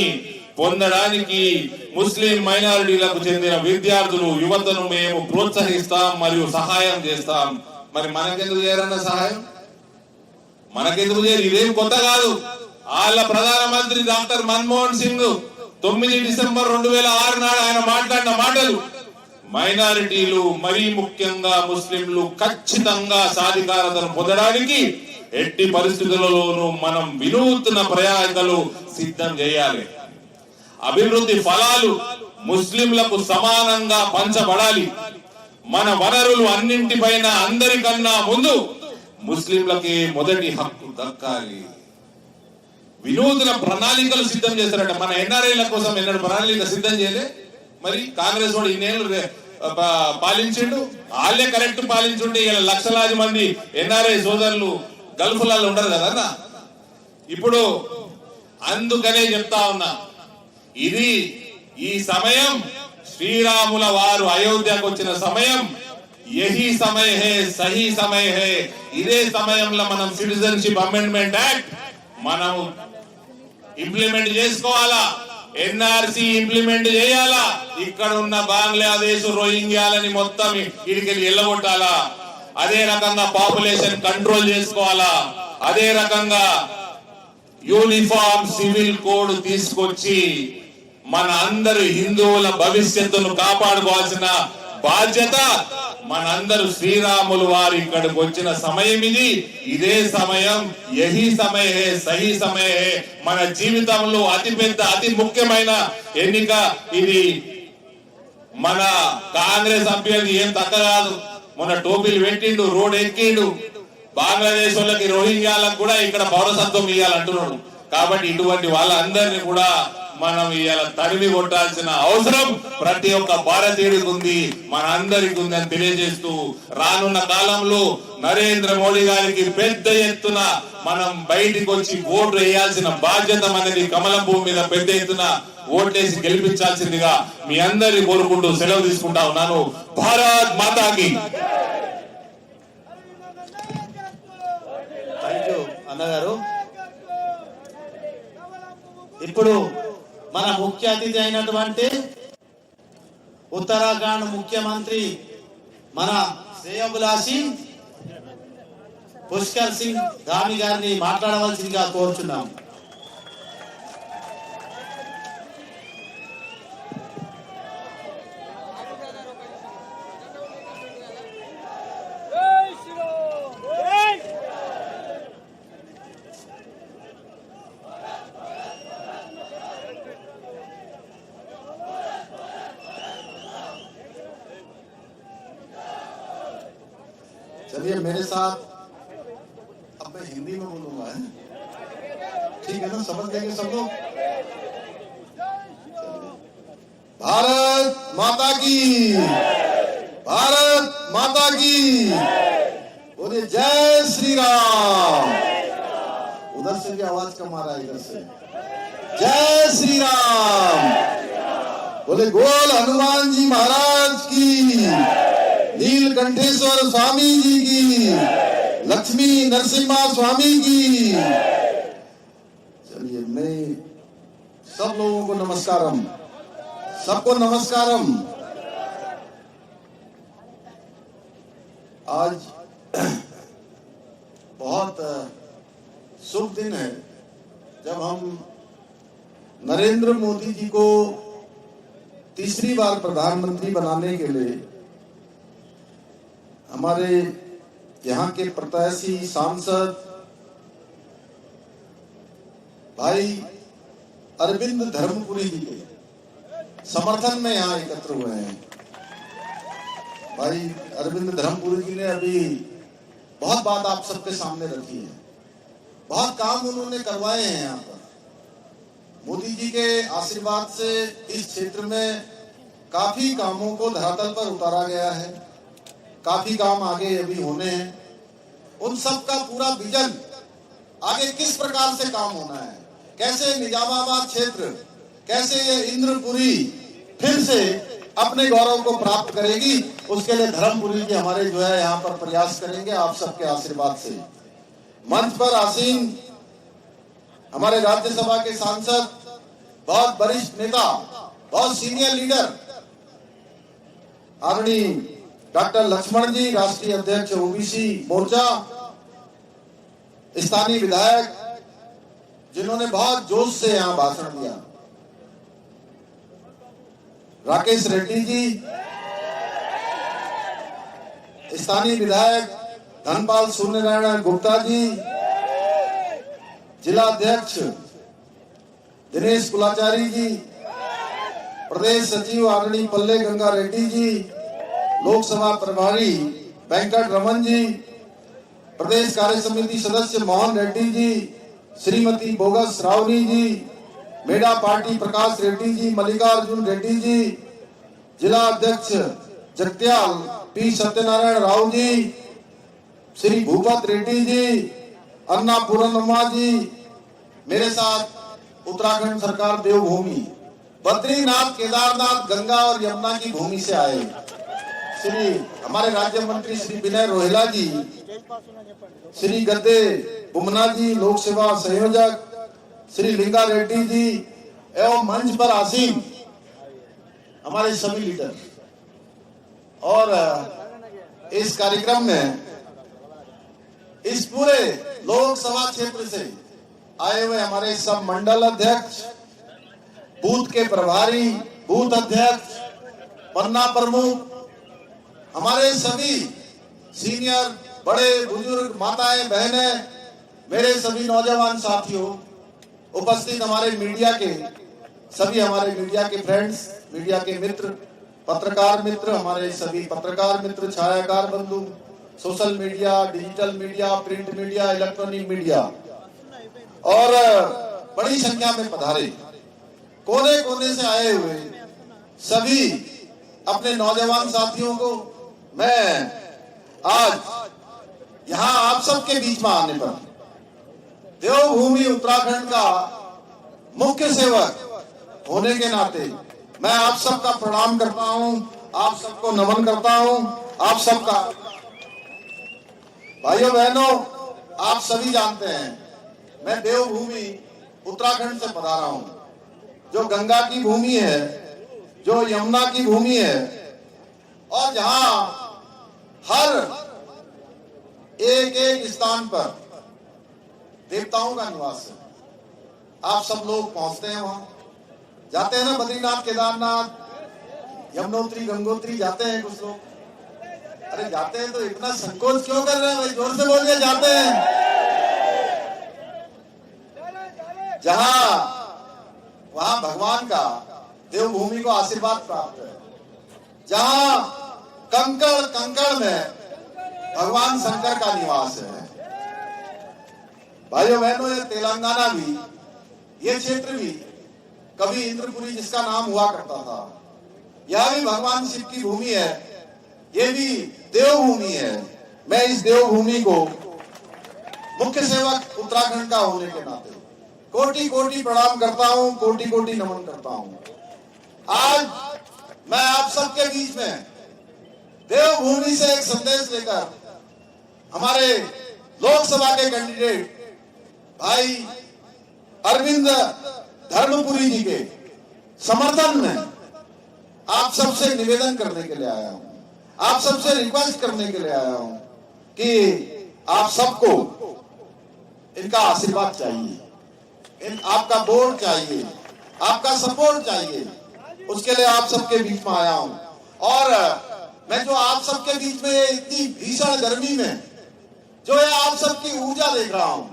పొందడానికి ముస్లిం మైనారిటీలకు చెందిన విద్యార్థులు, యువతను మేము ప్రోత్సహిస్తాం మరియు సహాయం చేస్తాం. మరి మనకెందుకు చేయరన్న సహాయం? మనకెందుకు చేయరు? ఇదేం కొత్త కాదు. వాళ్ళ ప్రధానమంత్రి డాక్టర్ మన్మోహన్ సింగ్ 9 డిసెంబర్ 2006 నాడు ఆయన మాట్లాడిన మాటలు మైనారిటీలు మరీ ముఖ్యంగా ముస్లింలు ఖచ్చితంగా సాధికారతను పొందడానికి ఎట్టి పరిస్థితులలోనూ మనం వినూత్న ప్రయాణాలు సిద్ధం చేయాలి. అభివృద్ధి ఫలాలు ముస్లింలకు సమానంగా పంచబడాలి. మన వనరులు అన్నింటిపైన అందరికన్నా ముందు ముస్లింలకి మొదటి హక్కు దక్కాలి. వినూత్న ప్రణాళికలు సిద్ధం చేస్తారట. మన ఎన్ఆర్ఐల కోసం ఎన్నడూ ప్రణాళిక సిద్ధం చేయలే. మరి కాంగ్రెస్ వాడు ఇన్నేళ్ళు పాలించిండు, వాళ్ళే కరెక్ట్ పాలించుంటే ఇలా లక్షలాది మంది ఎన్ఆర్ఐ సోదరులు గల్ఫ్లలో ఉండరు కదా. ఇప్పుడు అందుకనే చెప్తా ఉన్నా, ఇది ఈ సమయం శ్రీరాముల వారు అయోధ్యకు వచ్చిన సమయం. యహీ సమయ హే, సహీ సమయ హే. ఇదే సమయంలో మనం సిటిజన్షిప్ అమెండ్మెంట్ యాక్ట్ మనం ఇంప్లిమెంట్ చేసుకోవాలా. ఎన్ఆర్సీ ఇంప్లిమెంట్ చేయాలా. ఇక్కడ ఉన్న బంగ్లాదేశ్, రోహింగ్యాలని మొత్తం ఇడికి వెళ్ళగొట్టాలా. అదే రకంగా పాపులేషన్ కంట్రోల్ చేసుకోవాలా. అదే రకంగా యూనిఫామ్ సివిల్ కోడ్ తీసుకొచ్చి మన అందరు హిందువుల భవిష్యత్తును కాపాడుకోవాల్సిన బాధ్యత మనందరూ శ్రీరాములు వారు ఇక్కడికి వచ్చిన సమయం ఇది. ఇదే సమయం, యహీ సమయ హే, సహీ సమయ హే. మన జీవితంలో అతిపెద్ద, అతి ముఖ్యమైన ఎన్నిక ఇది. మన కాంగ్రెస్ అభ్యర్థి ఏం తక్కువ కాదు. మొన్న టోపీలు పెట్టిండు, రోడ్ ఎక్కిండు. బంగ్లాదేశ్ వాళ్ళకి, రోహింగ్యాలకు కూడా ఇక్కడ పౌరసత్వం ఇవ్వాలంటున్నాడు. కాబట్టి ఇటువంటి వాళ్ళందరినీ కూడా మనం ఇవాళ తరిమి కొట్టాల్సిన అవసరం ప్రతి ఒక్క భారతీయుడికి ఉంది, మన అందరికి ఉందని తెలియజేస్తూ, రానున్న కాలంలో నరేంద్ర మోడీ గారికి పెద్ద ఎత్తున మనం బయటికి వచ్చి ఓటు వేయాల్సిన బాధ్యత మనది. కమలం భూమి మీద పెద్ద ఎత్తున ఓట్లేసి గెలిపించాల్సిందిగా మీ అందరినీ కోరుకుంటూ సెలవు తీసుకుంటా ఉన్నాను. భారత్ మాతాకి. థ్యాంక్ యూ అన్నగారు. ఇప్పుడు మన ముఖ్య అతిథి అయినటువంటి ఉత్తరాఖండ్ ముఖ్యమంత్రి మన శ్రేయోభిలాషి పుష్కర్ సింగ్ ధామి గారిని మాట్లాడవలసిందిగా కోరుచున్నాం. चलिए मेरे साथ, अब मैं हिंदी में बोलूंगा, ठीक है ना, समझ लेंगे सब लोग। भारत माता की, भारत माता की, बोलिए जय श्री राम। उधर से भी आवाज कम आ रहा है, इधर से जय श्री राम। बोले गोल हनुमान जी महाराज की, नीलकंठेश्वर स्वामी जी की, लक्ष्मी नरसिम्हा स्वामी की। चलिए मैं सब लोगों को नमस्कारम, सबको नमस्कारम। आज बहुत शुभ दिन है जब हम नरेंद्र मोदी जी को तीसरी बार प्रधानमंत्री बनाने के लिए हमारे यहाँ के प्रत्याशी सांसद भाई अरविंद धर्मपुरी जी के समर्थन में यहाँ एकत्र हुए हैं। भाई अरविंद धर्मपुरी जी ने अभी बहुत बात आप सबके सामने रखी है, बहुत काम उन्होंने करवाए हैं यहाँ पर। मोदी जी के आशीर्वाद से इस क्षेत्र में काफी कामों को धरातल पर उतारा गया है, काफी काम आगे अभी होने हैं। उन सब का पूरा विजन आगे किस प्रकार से काम होना है, कैसे निजामाबाद क्षेत्र, कैसे ये इंद्रपुरी फिर से अपने गौरव को प्राप्त करेगी, उसके लिए धर्मपुरी जी हमारे जो है यहाँ पर प्रयास करेंगे आप सबके आशीर्वाद से। मंच पर आसीन हमारे राज्यसभा के सांसद, बहुत वरिष्ठ नेता, बहुत सीनियर लीडर आदरणीय डॉक्टर लक्ष्मण जी, राष्ट्रीय अध्यक्ष ओबीसी मोर्चा, स्थानीय विधायक जिन्होंने बहुत जोश से यहाँ भाषण दिया, राकेश रेड्डी जी, स्थानीय विधायक धनपाल सूर्यनारायण गुप्ता जी, जिला अध्यक्ष दिनेश कुलाचारी जी, प्रदेश सचिव आदरणीय पल्ले गंगा रेड्डी जी, लोकसभा प्रभारी वेंकट रमन जी, प्रदेश कार्य समिति सदस्य मोहन रेड्डी जी, श्रीमती बोगस रावनी जी, मेडा पार्टी प्रकाश रेड्डी जी, मल्लिकार्जुन रेड्डी जी, जिला अध्यक्ष जगत्याल पी सत्यनारायण राव जी, श्री भूपत रेड्डी जी, अन्ना पूर्णम्मा जी, मेरे साथ उत्तराखंड सरकार देवभूमि बद्रीनाथ, केदारनाथ, गंगा और यमुना की भूमि से आए श्री हमारे राज्य मंत्री श्री विनय रोहेला जी, श्री गद्दे बुमना जी, लोक सेवा संयोजक श्री लिंगा रेड्डी जी एवं मंच पर आसीन हमारे सभी लीडर, और इस कार्यक्रम में इस पूरे लोकसभा क्षेत्र से आए हुए हमारे सब मंडल अध्यक्ष, बूथ के प्रभारी, बूथ अध्यक्ष, पन्ना प्रमुख, हमारे सभी सीनियर, बड़े बुजुर्ग, माताएं, बहनें, मेरे सभी नौजवान साथियों, उपस्थित हमारे मीडिया के सभी, हमारे मीडिया के फ्रेंड्स, मीडिया के मित्र, पत्रकार मित्र, हमारे सभी पत्रकार मित्र, छायाकार बंधु, social media, digital media, print media, electronic media और बड़ी संख्या में पधारे, कोने कोने से आए हुए सभी अपने नौजवान साथियों को मैं आज यहाँ आप सबके बीच में आने पर देवभूमि उत्तराखंड का मुख्य सेवक होने के नाते मैं आप सबका प्रणाम करता हूँ, आप सबको नमन करता हूँ। आप सबका भाइयों बहनों, आप सभी जानते हैं मैं देवभूमि उत्तराखंड से पधारा हूँ। जो गंगा की भूमि है, जो यमुना की भूमि है, और जहां हर एक एक स्थान पर देवताओं का निवास है। आप सब लोग पहुंचते हैं, वहां जाते हैं ना, बद्रीनाथ, केदारनाथ, यमुनोत्री, गंगोत्री जाते हैं कुछ लोग। अरे जाते हैं तो इतना संकोच क्यों कर रहे हैं भाई? जोर से बोलिए, जाते हैं। जहां वहां भगवान का देवभूमि को आशीर्वाद प्राप्त है, जहां कंकड़ कंकड़ में भगवान शंकर का निवास है। भाइयों बहनों, ये तेलंगाना भी, ये क्षेत्र भी कभी इंद्रपुरी जिसका नाम हुआ करता था, यह भी भगवान शिव की भूमि है, ये भी देवभूमि है। मैं इस देवभूमि को मुख्य सेवक उत्तराखंड का होने के नाते कोटि कोटि प्रणाम करता हूं, कोटि कोटि नमन करता हूं। आज मैं आप सबके बीच में देवभूमि से एक संदेश लेकर हमारे लोकसभा के कैंडिडेट भाई अरविंद धर्मपुरी जी के समर्थन में आप सबसे निवेदन करने के लिए आया हूं, आप सबसे रिक्वेस्ट करने के लिए आया हूं कि आप सबको इनका आशीर्वाद चाहिए, आपका वोट चाहिए, आपका सपोर्ट चाहिए। उसके लिए आप सबके बीच में आया हूं। और मैं जो आप सबके बीच में इतनी भीषण गर्मी में जो है आप सबकी ऊर्जा देख रहा हूं,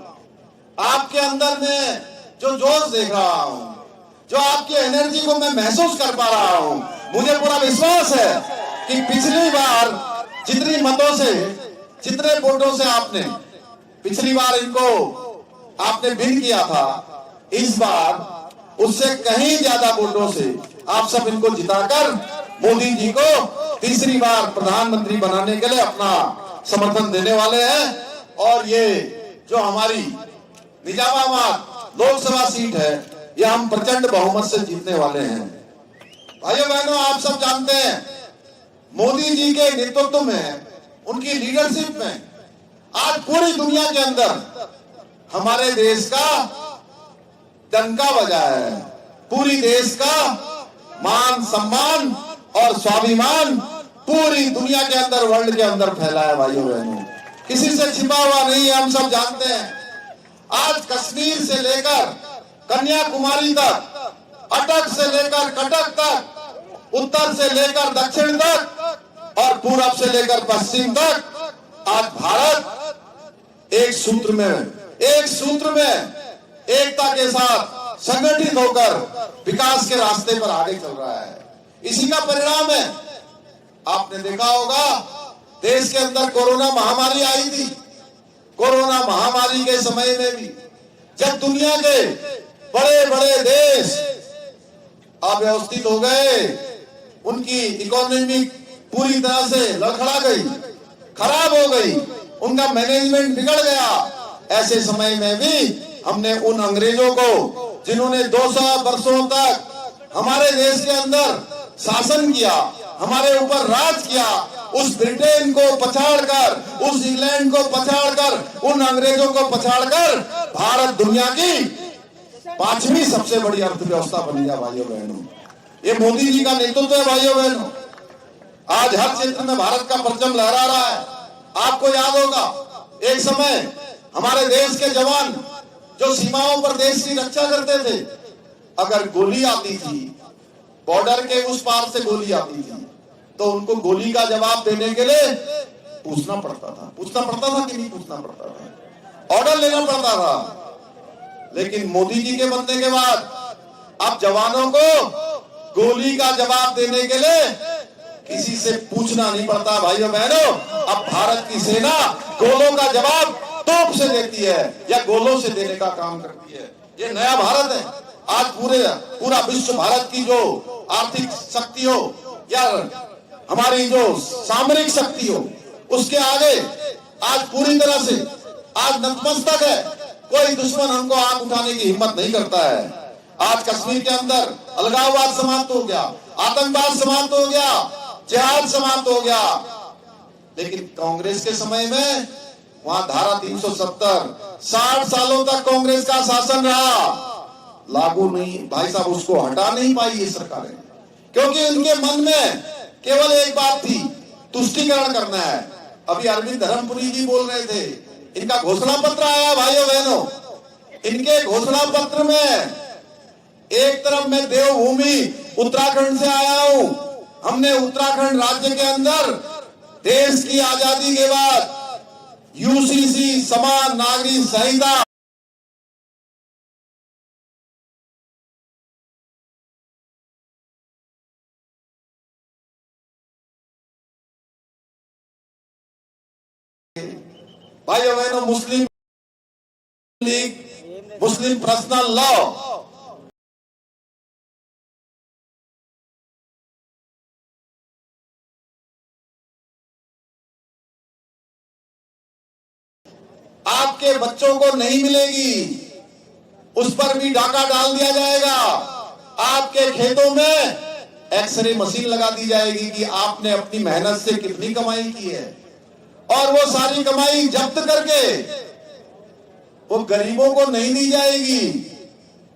आपके अंदर में जो जोश देख रहा हूं, जो आपकी एनर्जी को मैं महसूस कर पा रहा हूं, मुझे पूरा विश्वास है कि पिछली बार जितनी मतों से, जितने वोटों से आपने पिछली बार इनको आपने विन किया था, इस बार उससे कहीं ज्यादा वोटों से आप सब इनको जिताकर मोदी जी को तीसरी बार प्रधानमंत्री बनाने के लिए अपना समर्थन देने वाले हैं। और ये जो हमारी निजामाबाद लोकसभा सीट है, ये हम प्रचंड बहुमत से जीतने वाले हैं। भाइयों बहनों, आप सब जानते हैं मोदी जी के नेतृत्व में, उनकी लीडरशिप में आज पूरी दुनिया के अंदर हमारे देश का डंका बजा है। पूरी देश का मान सम्मान और स्वाभिमान पूरी दुनिया के अंदर, वर्ल्ड के अंदर फैला है। भाइयों बहनों, किसी से छिपा हुआ नहीं है, हम सब जानते हैं। आज कश्मीर से लेकर कन्याकुमारी तक, अटक से लेकर कटक तक, उत्तर से लेकर दक्षिण तक और पूरब से लेकर पश्चिम तक, आज भारत एक सूत्र में एकता के साथ संगठित होकर विकास के रास्ते पर आगे चल रहा है। इसी का परिणाम है। आपने देखा होगा देश के अंदर कोरोना महामारी आई थी। कोरोना महामारी के समय में भी जब दुनिया के बड़े बड़े देश अव्यवस्थित हो गए, उनकी इकोनॉमी पूरी तरह से लड़खड़ा गई, खराब हो गई, उनका मैनेजमेंट बिगड़ गया, ऐसे समय में भी हमने उन अंग्रेजों को, जिन्होंने 200 वर्षों तक हमारे देश के अंदर शासन किया, हमारे ऊपर राज किया, उस ब्रिटेन को पछाड़कर, उस इंग्लैंड को पछाड़कर, उन अंग्रेजों को पछाड़कर भारत दुनिया की 5वीं सबसे बड़ी अर्थव्यवस्था बन गया। भाइयों बहनों, ये मोदी जी का नेतृत्व है। भाइयों बहनों, आज हर क्षेत्र में भारत का परचम लहरा रहा है। आपको याद होगा एक समय हमारे देश के जवान जो सीमाओं पर देश की रक्षा करते थे, अगर गोली आती थी, बॉर्डर के उस पार से गोली आती थी, तो उनको गोली का जवाब देने के लिए पूछना पड़ता था कि नहीं पूछना पड़ता था, ऑर्डर लेना पड़ता था। लेकिन मोदी जी के बनने के बाद अब जवानों को गोली का जवाब देने के लिए किसी से पूछना नहीं पड़ता। भाइयों बहनों, अब भारत की सेना गोलों का जवाब तोप से देती है या गोलों से देने का काम करती है। ये नया भारत है। आज पूरा विश्व भारत की जो आर्थिक शक्ति हो या हमारी जो सामरिक शक्ति हो, उसके आगे आज पूरी तरह से आज नतमस्तक है। कोई दुश्मन हमको आंख उठाने की हिम्मत नहीं करता है। आज कश्मीर के अंदर अलगाववाद समाप्त हो गया, आतंकवाद समाप्त हो गया, जिहाद समाप्त हो गया। लेकिन कांग्रेस के समय में वहां धारा 370, 60 सालों तक कांग्रेस का शासन रहा। लागू नहीं, भाई साहब उसको हटा नहीं पाई ये सरकारें, क्योंकि उनके मन में केवल एक बात थी, तुष्टीकरण करना है। अभी अरविंद धर्मपुरी जी बोल रहे थे, इनका घोषणा पत्र आया भाइयों बहनों, इनके घोषणा पत्र में एक तरफ मैं देवभूमि उत्तराखंड से आया हूं, हमने उत्तराखंड राज्य के अंदर देश की आजादी के बाद यूसीसी समान नागरिक संहिता भाइयों बहनों, मुस्लिम लीग, मुस्लिम पर्सनल लॉ, आपके बच्चों को नहीं मिलेगी, उस पर भी डाका डाल दिया जाएगा। आपके खेतों में एक्सरे मशीन लगा दी जाएगी कि आपने अपनी मेहनत से कितनी कमाई की है, और वो सारी कमाई जब्त करके वो गरीबों को नहीं दी जाएगी।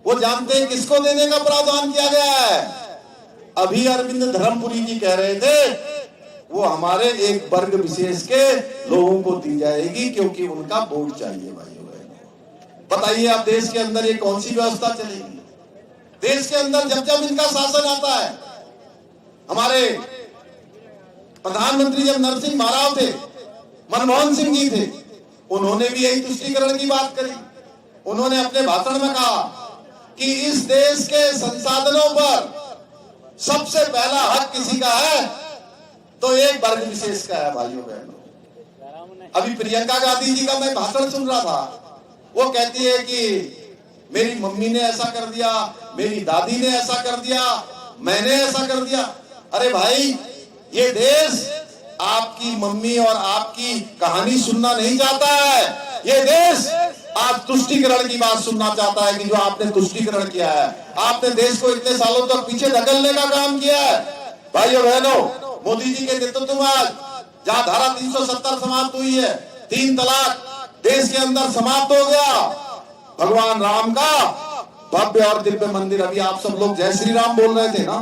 वो जानते हैं किसको देने का प्रावधान किया गया है। अभी अरविंद धर्मपुरी जी कह रहे थे वो हमारे एक वर्ग विशेष के लोगों को दी जाएगी क्योंकि उनका वोट चाहिए। भाइयों बहनों, बताइए आप देश के अंदर ये कौन सी व्यवस्था चलेगी? देश के अंदर जब जब इनका शासन आता है, हमारे प्रधानमंत्री जब नरसिंह महाराव थे, मनमोहन सिंह जी थे, उन्होंने भी यही तुष्टीकरण की बात करी। उन्होंने अपने भाषण में कहा कि इस देश के संसाधनों पर सबसे पहला हक किसी का है तो एक वर्ग विशेष का है। भाइयों बहनों, अभी प्रियंका गांधी जी का मैं भाषण सुन रहा था, वो कहती है कि मेरी मम्मी ने ऐसा कर दिया, मेरी दादी ने ऐसा कर दिया, मैंने ऐसा कर दिया। अरे भाई, ये देश आपकी मम्मी और आपकी कहानी सुनना नहीं चाहता है। ये देश आज तुष्टीकरण की बात सुनना चाहता है कि जो आपने तुष्टीकरण किया है, आपने देश को इतने सालों तक पीछे धकेलने का काम किया है। भाइयों बहनों, मोदी जी के नेतृत्व में आज जहां धारा 370 समाप्त हुई है, 3 तलाक देश के अंदर समाप्त हो गया, भगवान राम का भव्य और दिव्य मंदिर, अभी आप सब लोग जय श्री राम बोल रहे थे ना,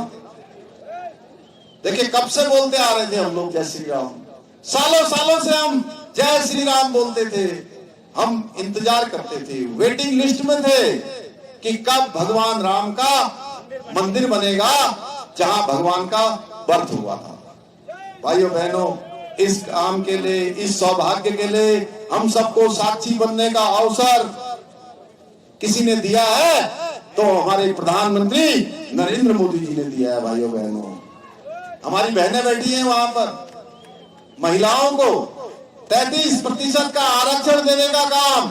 देखिए कब से बोलते आ रहे थे हम लोग जय श्री राम, सालों सालों से हम जय श्री राम बोलते थे, हम इंतजार करते थे, वेटिंग लिस्ट में थे कि कब भगवान राम का मंदिर बनेगा जहां भगवान का बर्थ हुआ था। भाइयों बहनों, इस काम के लिए, इस सौभाग्य के लिए हम सबको साक्षी बनने का अवसर किसी ने दिया है तो हमारे प्रधानमंत्री नरेंद्र मोदी जी ने दिया है। भाइयों बहनों, हमारी बहनें बैठी हैं वहां पर, महिलाओं को 33% का आरक्षण देने का काम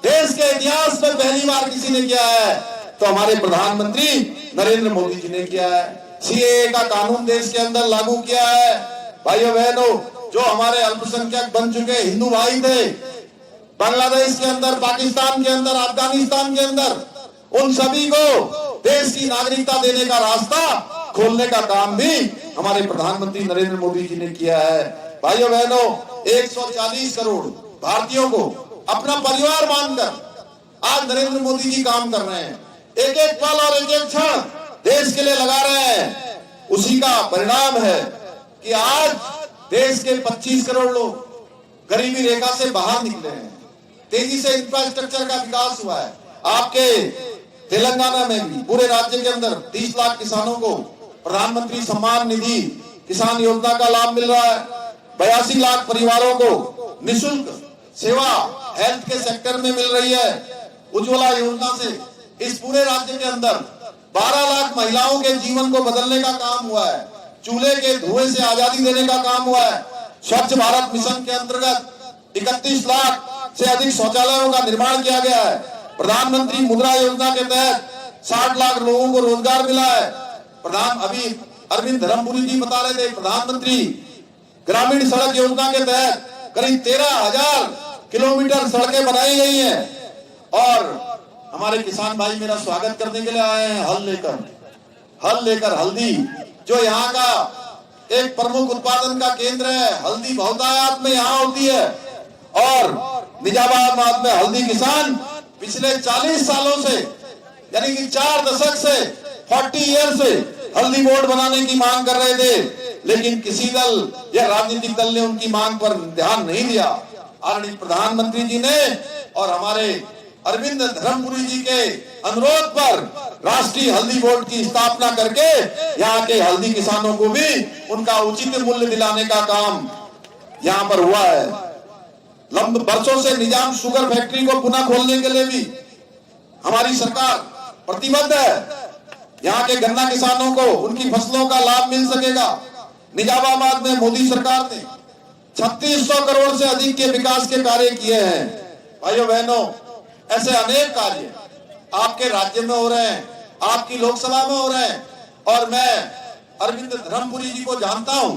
देश के इतिहास में पहली बार किसी ने किया है तो हमारे प्रधानमंत्री नरेंद्र मोदी जी ने किया है। सीएए का कानून देश के अंदर लागू किया है। भाइयों बहनों, जो हमारे अल्पसंख्यक बन चुके हिंदू भाई थे बांग्लादेश के अंदर, पाकिस्तान के अंदर, अफगानिस्तान के अंदर, उन सभी को देश की नागरिकता देने का रास्ता खोलने का काम भी हमारे प्रधानमंत्री नरेंद्र मोदी जी ने किया है। भाइयों बहनों, 140 करोड़ भारतीयों को अपना परिवार मानकर आज नरेंद्र मोदी जी काम कर रहे हैं। एक एक पल और एक एक क्षण देश के लिए लगा रहे हैं। उसी का परिणाम है कि आज देश के 25 करोड़ लोग गरीबी रेखा से बाहर निकले हैं। तेजी से इंफ्रास्ट्रक्चर का विकास हुआ है। आपके तेलंगाना में भी पूरे राज्य के अंदर 30 लाख किसानों को प्रधानमंत्री सम्मान निधि किसान योजना का लाभ मिल रहा है। 82 लाख परिवारों को निःशुल्क सेवा हेल्थ के सेक्टर में मिल रही है। उज्ज्वला योजना से इस पूरे राज्य के अंदर 12 लाख महिलाओं के जीवन को बदलने का काम हुआ है। चूल्हे के धुएं से आजादी देने का काम हुआ है। स्वच्छ भारत मिशन के अंतर्गत 31 लाख से अधिक शौचालयों का निर्माण किया गया है। प्रधानमंत्री मुद्रा योजना के तहत 60 लाख लोगों को रोजगार मिला है। अभी अरविंद धर्मपुरी जी बता रहे थे, प्रधानमंत्री ग्रामीण सड़क योजना के तहत करीब 13,000 किलोमीटर सड़कें बनाई गई हैं। और हमारे किसान भाई मेरा स्वागत करने के लिए आए हैं हल लेकर हल्दी, जो यहाँ का एक प्रमुख उत्पादन का केंद्र है। हल्दी बहुतायत में यहाँ होती है और निजामाबाद में हल्दी किसान पिछले 40 सालों से यानी कि 4 दशक से 40 ईयर से हल्दी बोर्ड बनाने की मांग कर रहे थे, लेकिन किसी दल या राजनीतिक दल ने उनकी मांग पर ध्यान नहीं दिया। आदरणीय प्रधानमंत्री जी ने और हमारे अरविंद धर्मपुरी जी के अनुरोध पर राष्ट्रीय हल्दी बोर्ड की स्थापना करके यहाँ के हल्दी किसानों को भी उनका उचित मूल्य दिलाने का काम यहाँ पर हुआ है। लंबे वर्षों से निजाम शुगर फैक्ट्री को पुनः खोलने के लिए भी हमारी सरकार प्रतिबद्ध है। यहाँ के गन्ना किसानों को उनकी फसलों का लाभ मिल सकेगा। निजामाबाद में मोदी सरकार ने 3600 करोड़ से अधिक के विकास के कार्य किए हैं। भाइयों बहनों, ऐसे अनेक कार्य आपके राज्य में हो रहे हैं, आपकी लोकसभा में हो रहे हैं, और मैं अरविंद धर्मपुरी जी को जानता हूं।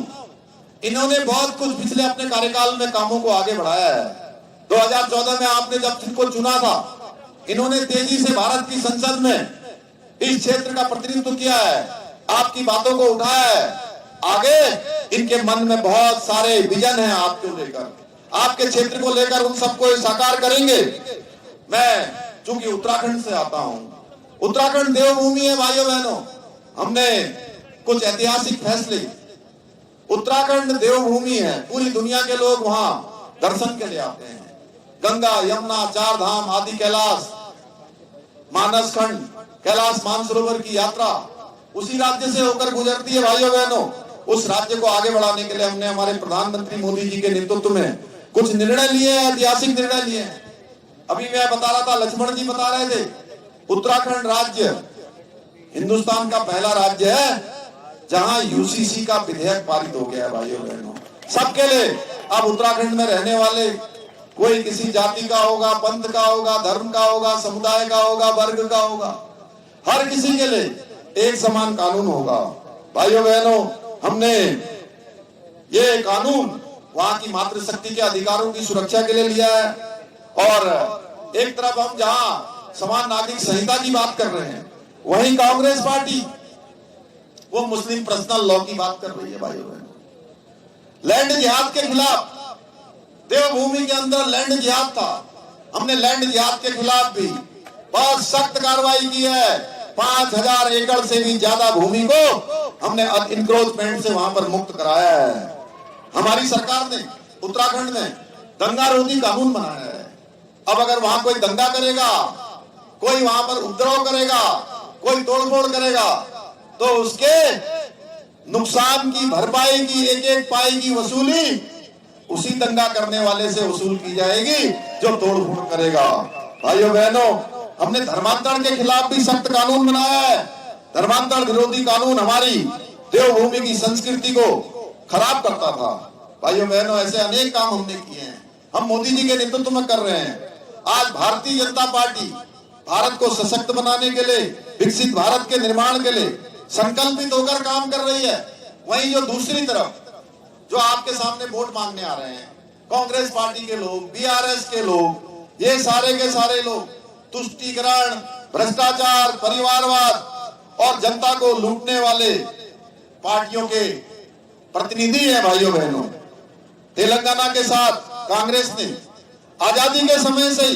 इन्होंने बहुत कुछ पिछले अपने कार्यकाल में कामों को आगे बढ़ाया है। 2014 में आपने जब इनको चुना था, इन्होंने तेजी से भारत की संसद में इस क्षेत्र का प्रतिनिधित्व किया है, आपकी बातों को उठाया है। आगे इनके मन में बहुत सारे विजन हैं आपको लेकर, आपके क्षेत्र को लेकर, उन सबको साकार करेंगे। मैं चूंकि उत्तराखंड से आता हूं, उत्तराखंड देवभूमि है भाइयों बहनों। हमने कुछ ऐतिहासिक फैसले, उत्तराखंड देवभूमि है, पूरी दुनिया के लोग वहां दर्शन के लिए आते हैं। गंगा यमुना 4 धाम आदि कैलाश मानस खंड कैलाश मानसरोवर की यात्रा उसी राज्य से होकर गुजरती है भाइयों बहनों। उस राज्य को आगे बढ़ाने के लिए हमने हमारे प्रधानमंत्री मोदी जी के नेतृत्व में कुछ निर्णय लिए हैं, ऐतिहासिक निर्णय लिए हैं। अभी मैं बता रहा था, लक्ष्मण जी बता रहे थे, उत्तराखंड राज्य हिंदुस्तान का पहला राज्य है जहां यूसीसी का विधेयक पारित हो गया है भाइयों बहनों, सबके लिए। अब उत्तराखंड में रहने वाले कोई किसी जाति का होगा, पंथ का होगा, धर्म का होगा, समुदाय का होगा, वर्ग का होगा, हर किसी के लिए एक समान कानून होगा। भाइयों बहनों, हमने ये कानून वहां की मातृशक्ति के अधिकारों की सुरक्षा के लिए लिया है, और एक तरफ हम जहां समान नागरिक संहिता की बात कर रहे हैं, वहीं कांग्रेस पार्टी वो मुस्लिम पर्सनल लॉ की बात कर रही है भाइयों बहनों। लैंड जिहाद के खिलाफ, देवभूमि के अंदर लैंड जिहाद था, हमने लैंड जिहाद के खिलाफ भी बहुत सख्त कार्रवाई की है। 5000 एकड़ से भी ज्यादा भूमि को हमने इनक्रोचमेंट से वहां पर मुक्त कराया है। हमारी सरकार ने उत्तराखंड में दंगा रोधी कानून बनाया है। अब अगर वहां कोई दंगा करेगा, कोई वहां पर उपद्रव करेगा, कोई तोड़फोड़ करेगा, तो उसके नुकसान की भरपाई की एक एक पाई की वसूली उसी दंगा करने वाले से वसूल की जाएगी जो तोड़फोड़ करेगा। भाइयों बहनों, हमने धर्मांतरण के खिलाफ भी सख्त कानून बनाया है। धर्मांतरण विरोधी कानून हमारी देवभूमि की संस्कृति को खराब करता था। भाइयों बहनों, ऐसे अनेक काम हमने किए हैं, हम मोदी जी के नेतृत्व में कर रहे हैं। आज भारतीय जनता पार्टी भारत को सशक्त बनाने के लिए, विकसित भारत के निर्माण के लिए संकल्पित होकर काम कर रही है। वहीं जो दूसरी तरफ जो आपके सामने वोट मांगने आ रहे हैं, कांग्रेस पार्टी के लोग, बीआरएस के लोग, ये सारे के सारे लोग तुष्टीकरण, भ्रष्टाचार, परिवारवाद और जनता को लूटने वाले पार्टियों के प्रतिनिधि हैं। भाइयों बहनों, तेलंगाना के साथ कांग्रेस ने आजादी के समय से ही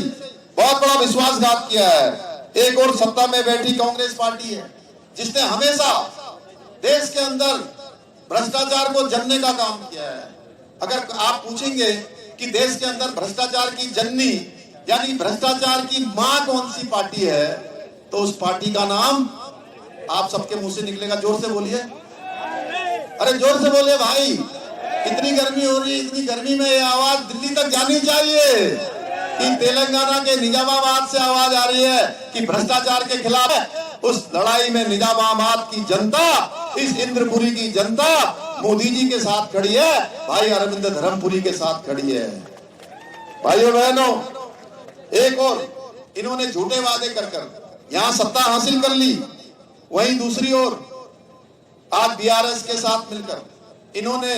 बहुत बड़ा विश्वासघात किया है। एक और सत्ता में बैठी कांग्रेस पार्टी है जिसने हमेशा देश के अंदर भ्रष्टाचार को जनने का काम किया है। अगर आप पूछेंगे कि देश के अंदर भ्रष्टाचार की जननी यानी भ्रष्टाचार की मां कौन सी पार्टी है, तो उस पार्टी का नाम आप सबके मुंह से निकलेगा। जोर से बोलिए, अरे जोर से बोलिए भाई। इतनी गर्मी हो रही है, इतनी गर्मी में ये आवाज दिल्ली तक जानी चाहिए कि तेलंगाना के निजामाबाद से आवाज आ रही है कि भ्रष्टाचार के खिलाफ उस लड़ाई में निजामाबाद की जनता, इस इंद्रपुरी की जनता मोदी जी के साथ खड़ी है, भाई अरविंद धर्मपुरी के साथ खड़ी है। भाइयों बहनों, एक और इन्होंने झूठे वादे कर यहां सत्ता हासिल कर ली, वहीं दूसरी ओर आज बीआरएस के साथ मिलकर इन्होंने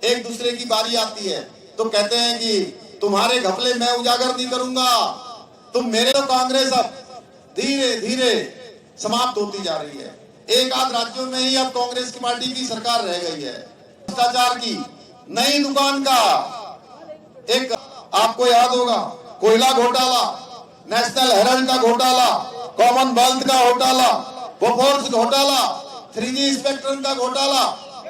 एक दूसरे की बारी आती है तो कहते हैं कि तुम्हारे घपले मैं उजागर नहीं करूंगा, तुम मेरे। तो कांग्रेस अब धीरे धीरे समाप्त होती जा रही है। एक आध राज्यों में ही अब कांग्रेस की पार्टी की सरकार रह गई है। भ्रष्टाचार की नई दुकान का एक आपको याद होगा, कोयला घोटाला, नेशनल हेराल्ड का घोटाला, कॉमनवेल्थ का घोटाला, बोफोर्स घोटाला, 3G स्पेक्ट्रम का घोटाला,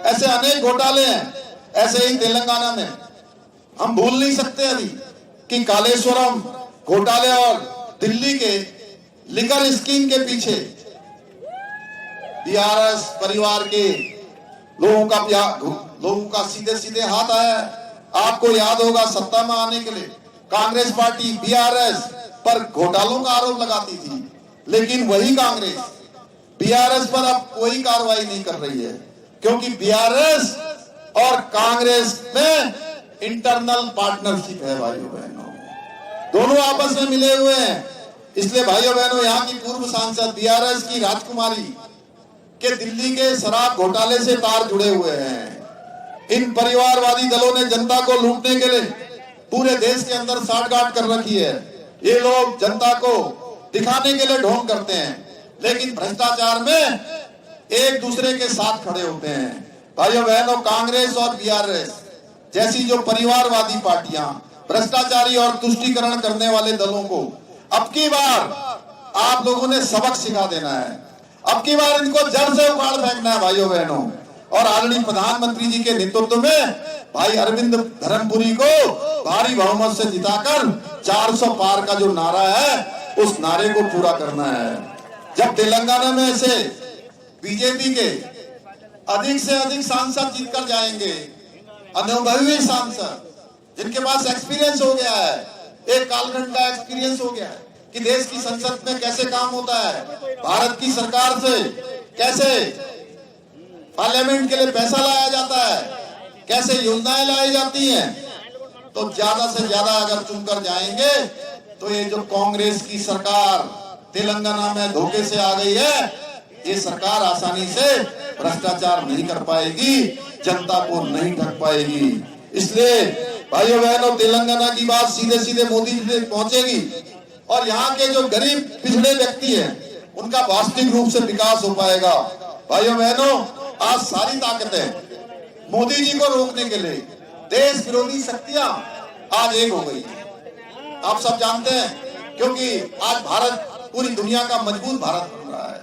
ऐसे अनेक घोटाले हैं। ऐसे ही तेलंगाना में हम भूल नहीं सकते अभी कि कालेश्वरम घोटाले और दिल्ली के लिकर स्कीम के पीछे बीआरएस परिवार के लोगों का सीधे सीधे हाथ आया है। आपको याद होगा, सत्ता में आने के लिए कांग्रेस पार्टी बीआरएस पर घोटालों का आरोप लगाती थी, लेकिन वही कांग्रेस बीआरएस पर अब कोई कार्रवाई नहीं कर रही है, क्योंकि बीआरएस और कांग्रेस में इंटरनल पार्टनरशिप है भाइयों बहनों, दोनों आपस में मिले हुए हैं। इसलिए भाइयों बहनों, यहाँ की पूर्व सांसद बीआरएस की राजकुमारी के दिल्ली के शराब घोटाले से तार जुड़े हुए हैं। इन परिवारवादी दलों ने जनता को लूटने के लिए पूरे देश के अंदर साठगांठ कर रखी है। ये लोग जनता को दिखाने के लिए ढोंग करते हैं, लेकिन भ्रष्टाचार में एक दूसरे के साथ खड़े होते हैं। भाइयों बहनों, कांग्रेस और बीआरएस जैसी जो परिवारवादी पार्टियां भ्रष्टाचारी और तुष्टीकरण करने वाले दलों को अब की बार आप लोगों ने सबक सिखा देना है। अब की बार इनको जड़ से उखाड़ फेंकना है भाइयों बहनों। और आदरणीय प्रधानमंत्री जी के नेतृत्व में भाई अरविंद धर्मपुरी को भारी बहुमत से जिताकर 400 पार का जो नारा है, उस नारे को पूरा करना है। जब तेलंगाना में ऐसे बीजेपी के अधिक से अधिक सांसद जीतकर जाएंगे, अनुभवी सांसद जिनके पास एक्सपीरियंस हो गया है, एक कालखंड का एक्सपीरियंस हो गया है कि देश की संसद में कैसे काम होता है, भारत की सरकार से कैसे पार्लियामेंट के लिए पैसा लाया जाता है, कैसे योजनाएं लाई जाती हैं, तो ज्यादा से ज्यादा अगर चुनकर जाएंगे तो ये जो कांग्रेस की सरकार तेलंगाना में धोखे से आ गई है, ये सरकार आसानी से भ्रष्टाचार नहीं कर पाएगी, जनता को नहीं ठग पाएगी। इसलिए भाइयों बहनों, तेलंगाना की बात सीधे सीधे मोदी जी से पहुंचेगी और यहाँ के जो गरीब पिछड़े व्यक्ति हैं, उनका वास्तविक रूप से विकास हो पाएगा। भाइयों बहनों, आज सारी ताकतें मोदी जी को रोकने के लिए देश विरोधी शक्तियां आज एक हो गई। आप सब जानते हैं, क्योंकि आज भारत पूरी दुनिया का मजबूत भारत बन रहा है,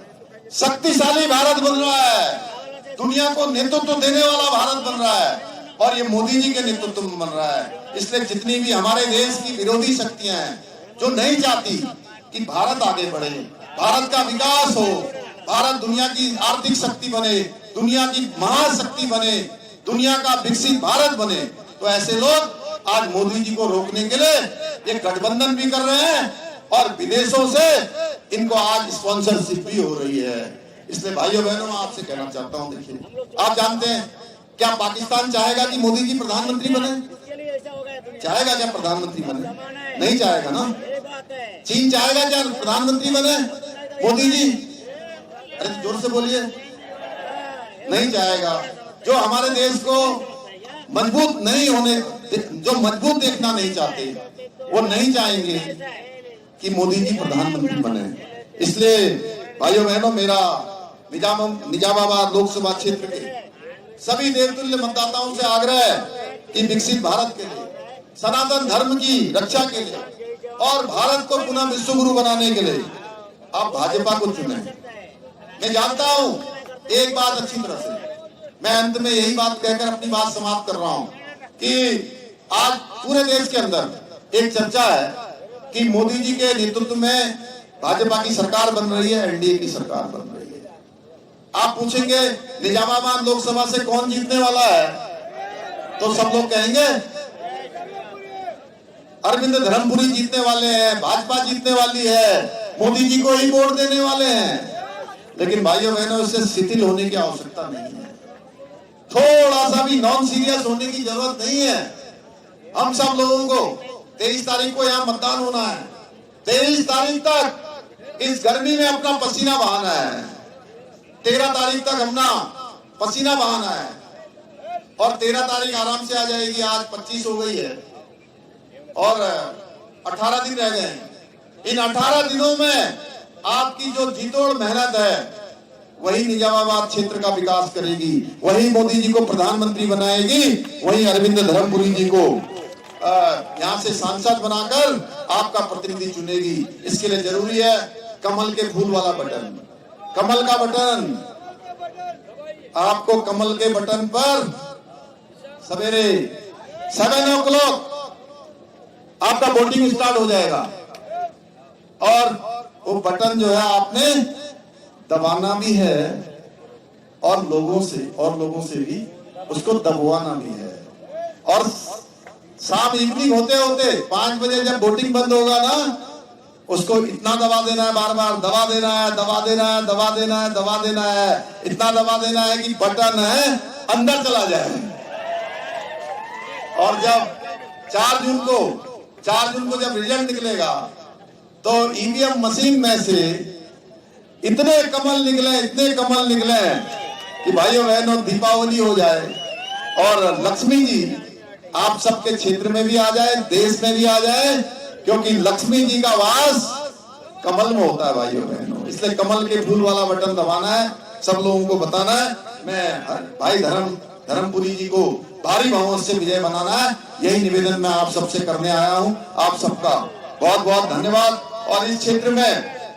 शक्तिशाली भारत बन रहा है, दुनिया को नेतृत्व देने वाला भारत बन रहा है, और ये मोदी जी के नेतृत्व में बन रहा है। इसलिए जितनी भी हमारे देश की विरोधी शक्तियां हैं, जो नहीं चाहती कि भारत आगे बढ़े, भारत का विकास हो, भारत दुनिया की आर्थिक शक्ति बने, दुनिया की महाशक्ति बने, दुनिया का विकसित भारत बने, तो ऐसे लोग आज मोदी जी को रोकने के लिए ये गठबंधन भी कर रहे हैं और विदेशों से इनको आज स्पॉन्सरशिप भी हो रही है। इसलिए भाइयों बहनों, मैं आपसे कहना चाहता हूं, देखिए, आप जानते हैं क्या पाकिस्तान चाहेगा कि मोदी जी प्रधानमंत्री बने? चाहेगा क्या प्रधानमंत्री बने? नहीं चाहेगा ना। चीन चाहेगा क्या प्रधानमंत्री बने मोदी जी? अरे जोर से बोलिए, नहीं चाहेगा। जो हमारे देश को मजबूत नहीं होने, जो मजबूत देखना नहीं चाहते, वो नहीं चाहेंगे कि मोदी जी प्रधानमंत्री बने। इसलिए भाइयों बहनों, मेरा निजामाबाद लोकसभा क्षेत्र के सभी देवतुल्य मतदाताओं से आग्रह है कि विकसित भारत के लिए, सनातन धर्म की रक्षा के लिए और भारत को पुनः विश्व गुरु बनाने के लिए आप भाजपा को चुने। मैं जानता हूं एक बात अच्छी तरह से, मैं अंत में यही बात कहकर अपनी बात समाप्त कर रहा हूं कि आज पूरे देश के अंदर एक चर्चा है कि मोदी जी के नेतृत्व में भाजपा की सरकार बन रही है, एनडीए की सरकार बन रही है। आप पूछेंगे निजामाबाद लोकसभा से कौन जीतने वाला है, तो सब लोग कहेंगे अरविंद धर्मपुरी जीतने वाले हैं, भाजपा जीतने वाली है, मोदी जी को ही वोट देने वाले हैं। लेकिन भाइयों बहनों, इससे शिथिल होने की आवश्यकता नहीं है, थोड़ा सा भी नॉन सीरियस होने की जरूरत नहीं है। हम सब लोगों को 23 तारीख को यहाँ मतदान होना है। 23 तारीख तक इस गर्मी में अपना पसीना बहाना है, 13 तारीख तक अपना पसीना बहाना है, और 13 तारीख आराम से आ जाएगी। आज 25 हो गई है और 18 दिन रह गए। इन 18 दिनों में आपकी जो जीतोड़ मेहनत है, वही निजामाबाद क्षेत्र का विकास करेगी, वही मोदी जी को प्रधानमंत्री बनाएगी, वही अरविंद धर्मपुरी जी को यहाँ से सांसद बनाकर आपका प्रतिनिधि चुनेगी। इसके लिए जरूरी है कमल के फूल वाला बटन, कमल का बटन। आपको कमल के बटन पर सवेरे 7 o'clock आपका वोटिंग स्टार्ट हो जाएगा और वो बटन जो है आपने दबाना भी है और लोगों से भी उसको दबवाना भी है। और शाम इवनिंग होते होते 5 बजे जब वोटिंग बंद होगा ना, उसको इतना दबा देना है, बार बार दबा देना है, दबा देना है, दबा देना है, दबा देना है, इतना दबा देना है कि बटन है अंदर चला जाए। और जब 4 जून को जब रिजल्ट निकलेगा तो ईवीएम मशीन में से इतने कमल निकले कि भाइयों बहनों दीपावली हो जाए और लक्ष्मी जी आप सबके क्षेत्र में भी आ जाए, देश में भी आ जाए, क्योंकि लक्ष्मी जी का वास कमल में होता है भाइयों बहनों। इसलिए कमल के फूल वाला बटन दबाना है, सब लोगों को बताना है। मैं भाई धर्मपुरी जी को भारी बहुमत से विजय बनाना है, यही निवेदन मैं आप सबसे करने आया हूं। आप सबका बहुत बहुत धन्यवाद। और इस क्षेत्र में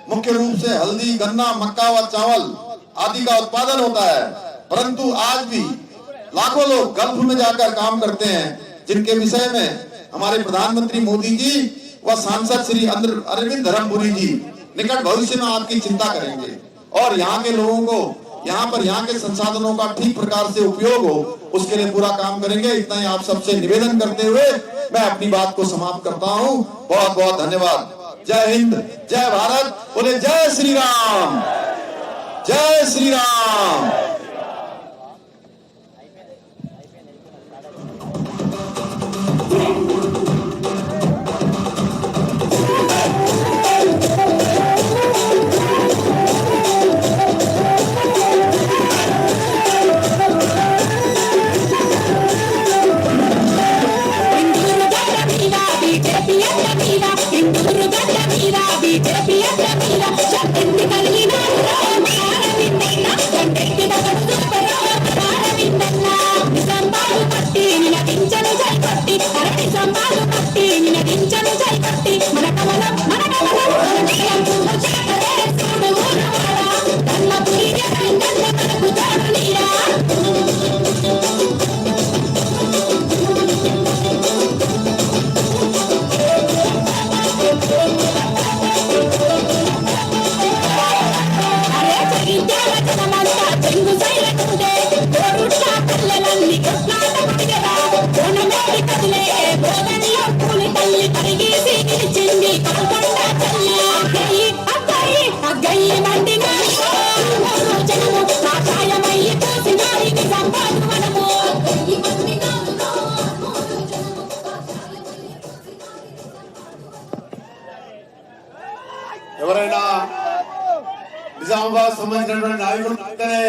मुख्य रूप से हल्दी, गन्ना, मक्का व चावल आदि का उत्पादन होता है, परंतु आज भी लाखों लोग गल्फ में जाकर काम करते हैं, जिनके विषय में हमारे प्रधानमंत्री मोदी जी व सांसद श्री अरविंद धर्मपुरी जी निकट भविष्य में आपकी चिंता करेंगे और यहाँ के लोगों को यहाँ के संसाधनों का ठीक प्रकार से उपयोग हो, उसके लिए पूरा काम करेंगे। इतना ही आप सबसे निवेदन करते हुए मैं अपनी बात को समाप्त करता हूँ। बहुत बहुत धन्यवाद। जय हिंद, जय भारत, बोले जय श्री राम, जय श्री राम। ఎవరైనా నిజామాబాద్ సంబంధించినటువంటి నాయకులు ఉంటేనే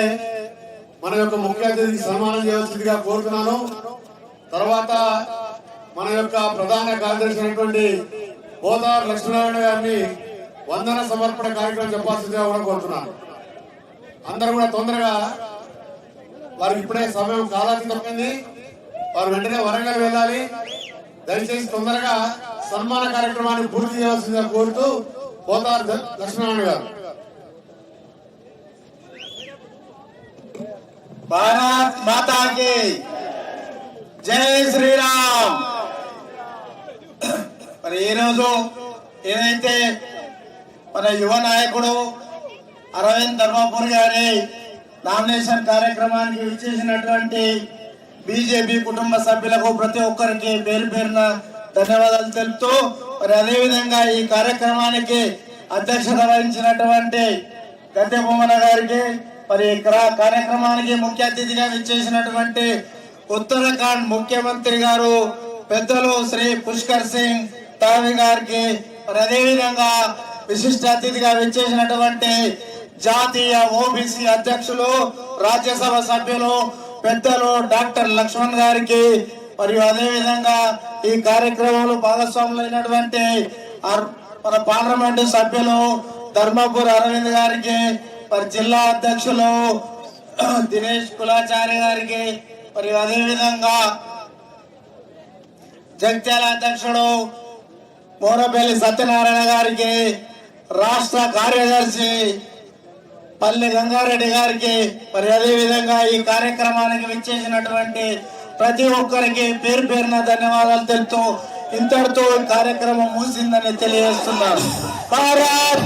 మన యొక్క ముఖ్య అతిథికి సన్మానం చేయవలసిందిగా కోరుతున్నాను. తర్వాత మన యొక్క ప్రధాన కార్యదర్శి అయినటువంటి పోతార్ లక్ష్మీనారాయణ గారిని వందన సమర్పణ కార్యక్రమం చెప్పాల్సిందిగా కూడా కోరుతున్నాను. అందరూ కూడా తొందరగా, వారికి ఇప్పుడే సమయం కాలాతీతమైంది, వారు వెంటనే వరంగల్ వెళ్ళాలి. దయచేసి తొందరగా సన్మాన కార్యక్రమాన్ని పూర్తి చేయాల్సిందిగా కోరుతూ పోతార్ లక్ష్మీనారాయణ గారు. భారత్ మాతా కి జై శ్రీరామ్. మరి ఈ రోజు ఏదైతే మన యువ నాయకుడు అరవింద్ ధర్మపురి గారి నామినేషన్ కార్యక్రమానికి విచ్చేసినటువంటి బీజేపీ కుటుంబ సభ్యులకు ప్రతి ఒక్కరికి పేరు పేరున ధన్యవాదాలు తెలుపుతూ, మరి అదేవిధంగా ఈ కార్యక్రమానికి అధ్యక్షత వహించినటువంటి గద్దె బొమ్మన గారికి, మరి కార్యక్రమానికి ముఖ్య అతిథిగా విచ్చేసినటువంటి ఉత్తరాఖండ్ ముఖ్యమంత్రి గారు పెద్దలు శ్రీ పుష్కర్ సింగ్ ధామి గారికి, మరి అదేవిధంగా విశిష్ట అతిథిగా విచ్చేసినటువంటి జాతీయ ఓబీసీ అధ్యక్షులు, రాజ్యసభ సభ్యులు పెద్దలు డాక్టర్ లక్ష్మణ్ గారికి, మరియు అదేవిధంగా ఈ కార్యక్రమంలో భాగస్వాములైనటువంటి మన పార్లమెంటు సభ్యులు ధర్మపురి అరవింద్ గారికి, మరి జిల్లా అధ్యక్షులు దినేష్ కులాచారి గారికి, మరియు అదేవిధంగా జగిత్యాల అధ్యక్షుడు మోరపల్లి సత్యనారాయణ గారికి, రాష్ట్ర కార్యదర్శి పల్లె గంగారెడ్డి గారికి, మరి అదే విధంగా ఈ కార్యక్రమానికి విచ్చేసినటువంటి ప్రతి ఒక్కరికి పేరు పేరున ధన్యవాదాలు తెలుపుతూ ఇంతటితో ఈ కార్యక్రమం ముగిసిందని తెలియజేస్తున్నారు. భారత్